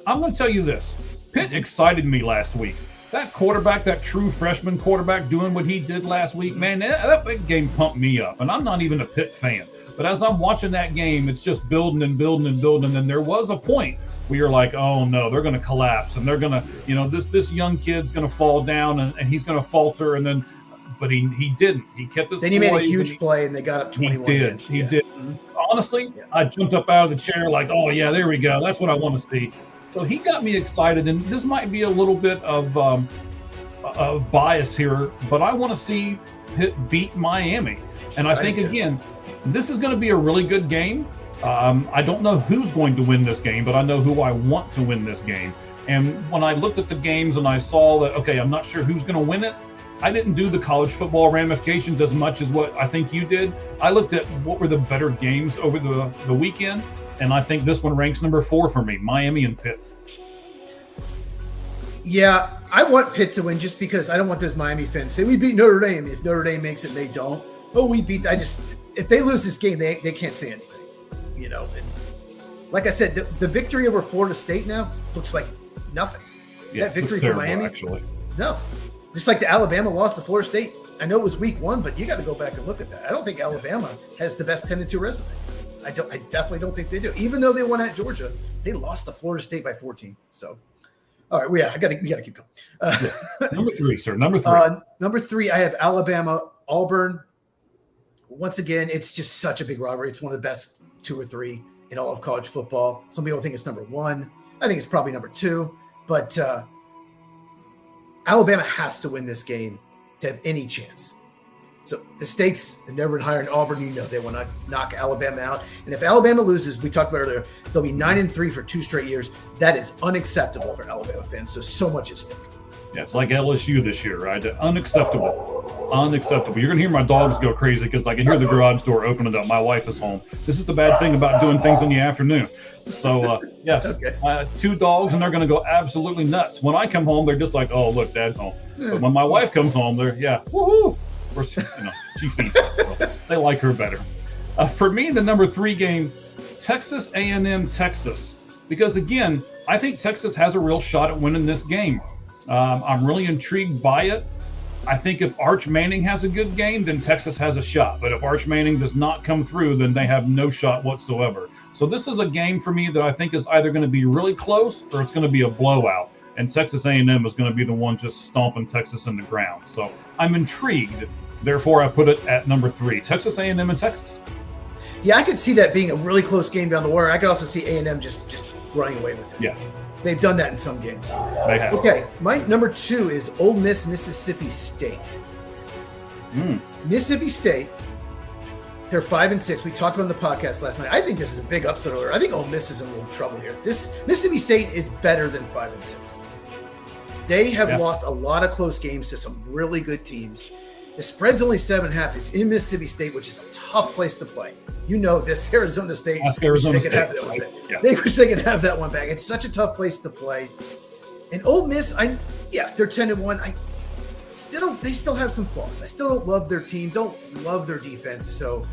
I'm going to tell you this. Pitt excited me last week. That quarterback, that true freshman quarterback doing what he did last week, man, that big game pumped me up. And I'm not even a Pitt fan. But as I'm watching that game, it's just building and building and building. And there was a point where you're like, oh, no, they're going to collapse. And they're going to, this young kid's going to fall down and he's going to falter. And then, but he didn't. He kept his. Then he made a huge play and they got up 21. He did. Mm-hmm. Honestly, I jumped up out of the chair like, oh, yeah, there we go. That's what I want to see. So he got me excited, and this might be a little bit of bias here, but I want to see Pitt beat Miami. And I think, again, this is going to be a really good game. I don't know who's going to win this game, but I know who I want to win this game. And when I looked at the games and I saw that, okay, I'm not sure who's going to win it, I didn't do the college football ramifications as much as what I think you did. I looked at what were the better games over the weekend, and I think this one ranks number 4 for me, Miami and Pitt. Yeah, I want Pitt to win just because I don't want those Miami fans say we beat Notre Dame. If Notre Dame makes it, they don't. Oh, we beat. If they lose this game, they can't say anything. You know, and like I said, the victory over Florida State now looks like nothing. Yeah, that victory for Miami, actually. No, just like the Alabama loss to Florida State. I know it was week 1, but you got to go back and look at that. I don't think Alabama has the best 10-2 resume. I definitely don't think they do. Even though they won at Georgia, they lost to Florida State by 14. So. All right, well, yeah, we got to keep going. Number 3, sir. Number 3. Number 3, I have Alabama, Auburn. Once again, it's just such a big rivalry. It's one of the best 2 or 3 in all of college football. Some people think it's number 1. I think it's probably number 2. But Alabama has to win this game to have any chance. So the stakes have never been higher in Auburn. You know they want to knock Alabama out. And if Alabama loses, we talked about earlier, they'll be 9-3 for 2 straight years. That is unacceptable for Alabama fans. So much at stake. Yeah, it's like LSU this year, right? Unacceptable. Unacceptable. You're going to hear my dogs go crazy because I can hear the garage door opening up. My wife is home. This is the bad thing about doing things in the afternoon. So, yes, okay. 2 dogs, and they're going to go absolutely nuts. When I come home, they're just like, oh, look, Dad's home. But when my wife comes home, they're, woohoo. Of course, she feeds them, so they like her better. For me, the number 3 game, Texas A&M, Texas. Because, again, I think Texas has a real shot at winning this game. I'm really intrigued by it. I think if Arch Manning has a good game, then Texas has a shot. But if Arch Manning does not come through, then they have no shot whatsoever. So this is a game for me that I think is either going to be really close or it's going to be a blowout. And Texas A&M is going to be the one just stomping Texas in the ground. So I'm intrigued. Therefore, I put it at number 3, Texas A&M and Texas. Yeah, I could see that being a really close game down the wire. I could also see A&M just running away with it. Yeah. They've done that in some games. They have. Okay, my number 2 is Ole Miss, Mississippi State. Mississippi State, they're 5-6. We talked about it on the podcast last night. I think this is a big upset alert. I think Ole Miss is in a little trouble here. This Mississippi State is better than 5-6. They have lost a lot of close games to some really good teams. The spread's only 7.5. It's in Mississippi State, which is a tough place to play. You know this. Arizona State. Arizona State. Have that one back. Yeah. They wish they could have that one back. It's such a tough place to play. And Ole Miss, they're 10-1. They still have some flaws. I still don't love their team. Don't love their defense. So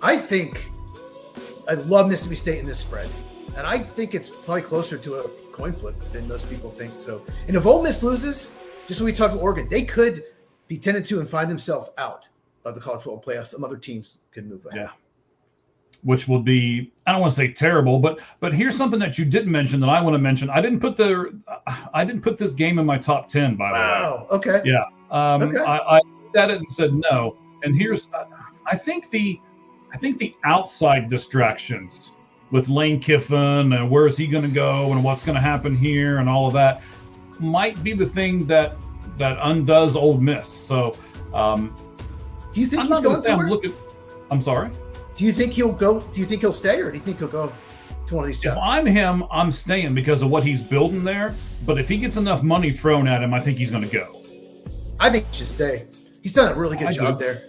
I think I love Mississippi State in this spread, and I think it's probably closer to a coin flip than most people think. So, and if Ole Miss loses, just when we talk about Oregon, they could be 10-2 and find themselves out of the college football playoffs. Some other teams could move ahead. Yeah. Which would be, I don't want to say terrible, but here's something that you didn't mention that I want to mention. I didn't put this game in my top 10, by the way. Wow. Okay. Yeah. Okay. I looked at it and said no. And here's, I think the outside distractions with Lane Kiffin and where is he going to go and what's going to happen here and all of that might be the thing that undoes Ole Miss. So, do you think he's going somewhere? I'm sorry. Do you think he'll go? Do you think he'll stay, or do you think he'll go to one of these jobs? If I'm him, I'm staying because of what he's building there. But if he gets enough money thrown at him, I think he's going to go. I think he should stay. He's done a really good job there.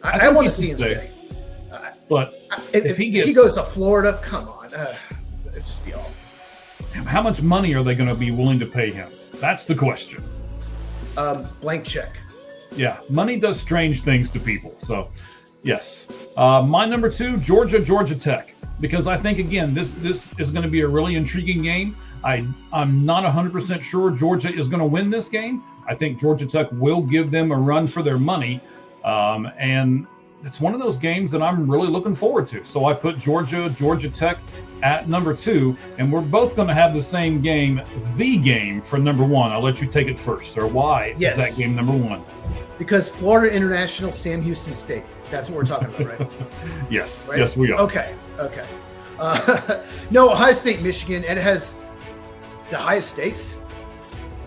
I want to see him stay. But if he goes to Florida, come on, it'd just be awful. How much money are they going to be willing to pay him? That's the question. Blank check. Yeah, money does strange things to people. So, yes. My number 2, Georgia Tech, because I think, again, this is going to be a really intriguing game. I'm not 100% sure Georgia is going to win this game. I think Georgia Tech will give them a run for their money, and it's one of those games that I'm really looking forward to. So I put Georgia Tech at number 2, and we're both going to have the same game, the game for number 1. I'll let you take it first, sir. Why is that game number 1? Because Florida International, Sam Houston State. That's what we're talking about, right? Yes. Right? Yes, we are. Okay. No, Ohio State, Michigan, and it has the highest stakes.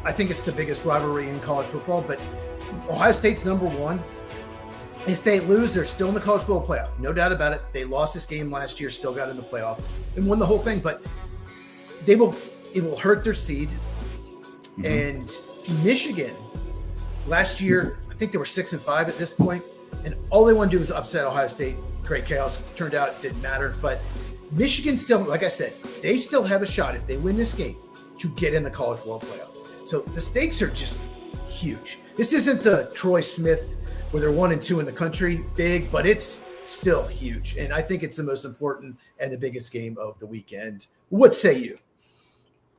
I think it's the biggest rivalry in college football, but Ohio State's number 1. If they lose, they're still in the college football playoff. No doubt about it. They lost this game last year, still got in the playoff and won the whole thing, but it will hurt their seed. Mm-hmm. And Michigan last year, think they were 6-5 at this point, and all they want to do is upset Ohio State. Great chaos. Turned out it didn't matter. But Michigan still, like I said, they still have a shot if they win this game to get in the College World Playoff. So the stakes are just huge. This isn't the Troy Smith where they're 1-2 in the country big, but it's still huge. And I think it's the most important and the biggest game of the weekend. What say you?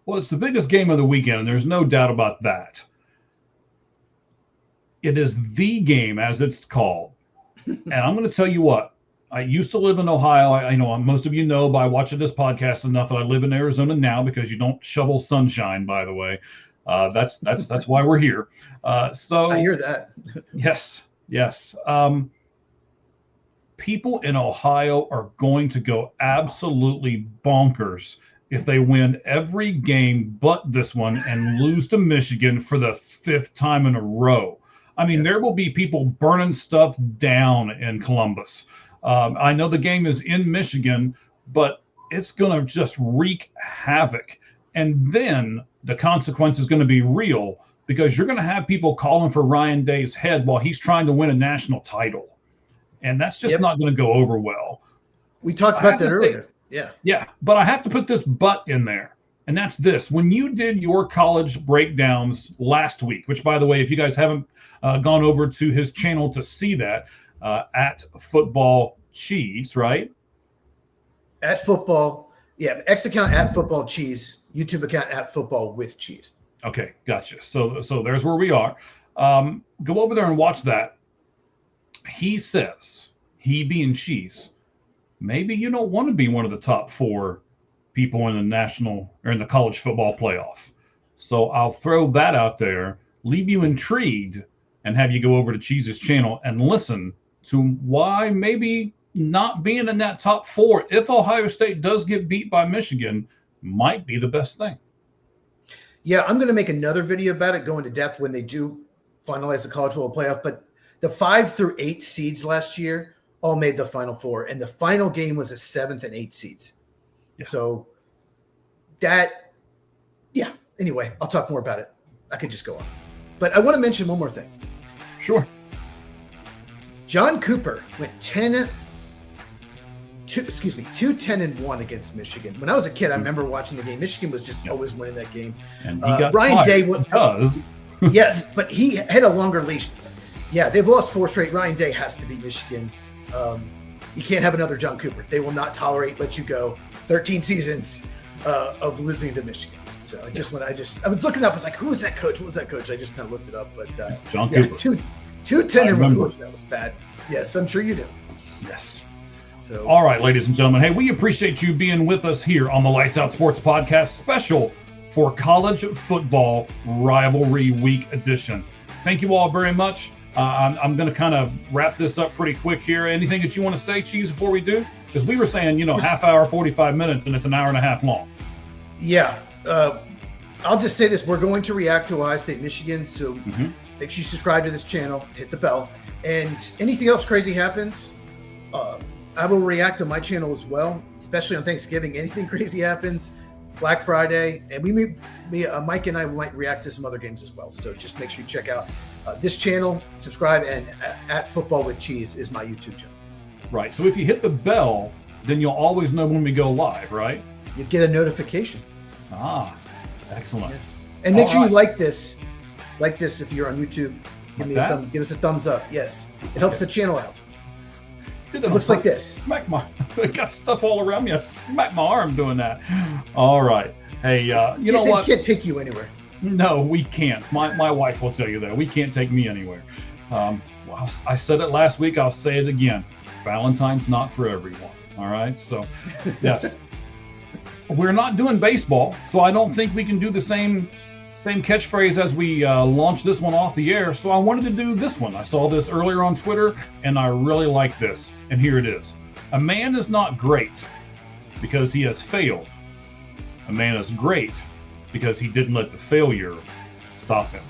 Well, it's the biggest game of the weekend, and there's no doubt about that. It is the game, as it's called. And I'm going to tell you what. I used to live in Ohio. I know most of you know by watching this podcast enough that I live in Arizona now because you don't shovel sunshine, by the way. That's why we're here. So I hear that. Yes. People in Ohio are going to go absolutely bonkers if they win every game but this one and lose to Michigan for the 5th time in a row. I mean, there will be people burning stuff down in Columbus. I know the game is in Michigan, but it's going to just wreak havoc. And then the consequence is going to be real because you're going to have people calling for Ryan Day's head while he's trying to win a national title. And that's just not going to go over well. We talked about that earlier. Yeah. But I have to put this but in there. And that's this. When you did your college breakdowns last week, which, by the way, if you guys haven't gone over to his channel to see that, at Football Cheese, right? At Football, X account at Football Cheese, YouTube account at Football with Cheese. Okay, gotcha. So there's where we are. Go over there and watch that. He says, he being Cheese, maybe you don't want to be one of the top 4 people in the national or in the college football playoff. So I'll throw that out there, leave you intrigued, and have you go over to Cheese's channel and listen to why maybe not being in that top 4, if Ohio State does get beat by Michigan, might be the best thing. Yeah, I'm going to make another video about it, go into depth when they do finalize the College Football Playoff. But the 5 through 8 seeds last year all made the Final Four, and the final game was the 7th and 8th seeds. Yeah. So anyway, I'll talk more about it. I could just go on. But I want to mention one more thing. Sure. John Cooper went 2-10-1 against Michigan. When I was a kid, I remember watching the game. Michigan was just always winning that game. And he got Ryan Day does. Yes, but he had a longer leash. Yeah, they've lost 4 straight. Ryan Day has to beat Michigan. You can't have another John Cooper. They will not let you go. 13 seasons of losing to Michigan. So I was looking up. I was like, who was that coach? What was that coach? I just kind of looked it up. But John Cooper. 2-10-1. That was bad. Yes, I'm sure you do. Yes. So, all right, ladies and gentlemen. Hey, we appreciate you being with us here on the Lights Out Sports Podcast special for College Football Rivalry Week edition. Thank you all very much. I'm going to kind of wrap this up pretty quick here. Anything that you want to say, Cheese, before we do? Because we were saying, half hour, 45 minutes, and it's an hour and a half long. Yeah. I'll just say this. We're going to react to Ohio State, Michigan. So make sure you subscribe to this channel, hit the bell. And anything else crazy happens, I will react to my channel as well, especially on Thanksgiving. Anything crazy happens, Black Friday, and Mike and I might react to some other games as well. So just make sure you check out this channel, subscribe, and at Football with Cheese is my YouTube channel. Right. So if you hit the bell, then you'll always know when we go live, right? You get a notification. Excellent. Yes. And make sure you like this if you're on YouTube. Give us a thumbs up. Yes. It helps the channel out. It looks like this. I got stuff all around me. I smacked my arm doing that. All right. Hey, you know what? They can't take you anywhere. No, we can't. My wife will tell you that. We can't take me anywhere. Well, I said it last week. I'll say it again. Valentine's not for everyone. All right. So, yes. We're not doing baseball, so I don't think we can do the same catchphrase as we launched this one off the air. So I wanted to do this one. I saw this earlier on Twitter, and I really like this. And here it is. A man is not great because he has failed. A man is great because he didn't let the failure stop him.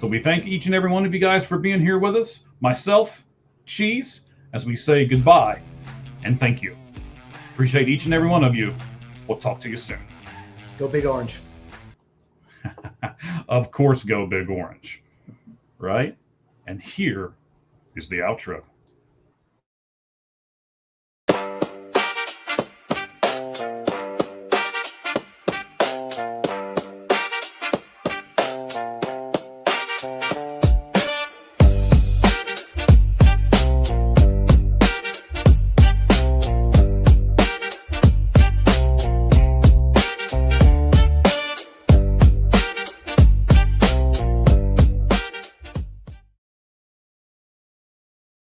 So we thank each and every one of you guys for being here with us. Myself, Cheese, as we say goodbye and thank you. Appreciate each and every one of you. We'll talk to you soon. Go Big Orange. Of course, go Big Orange. Right? And here is the outro.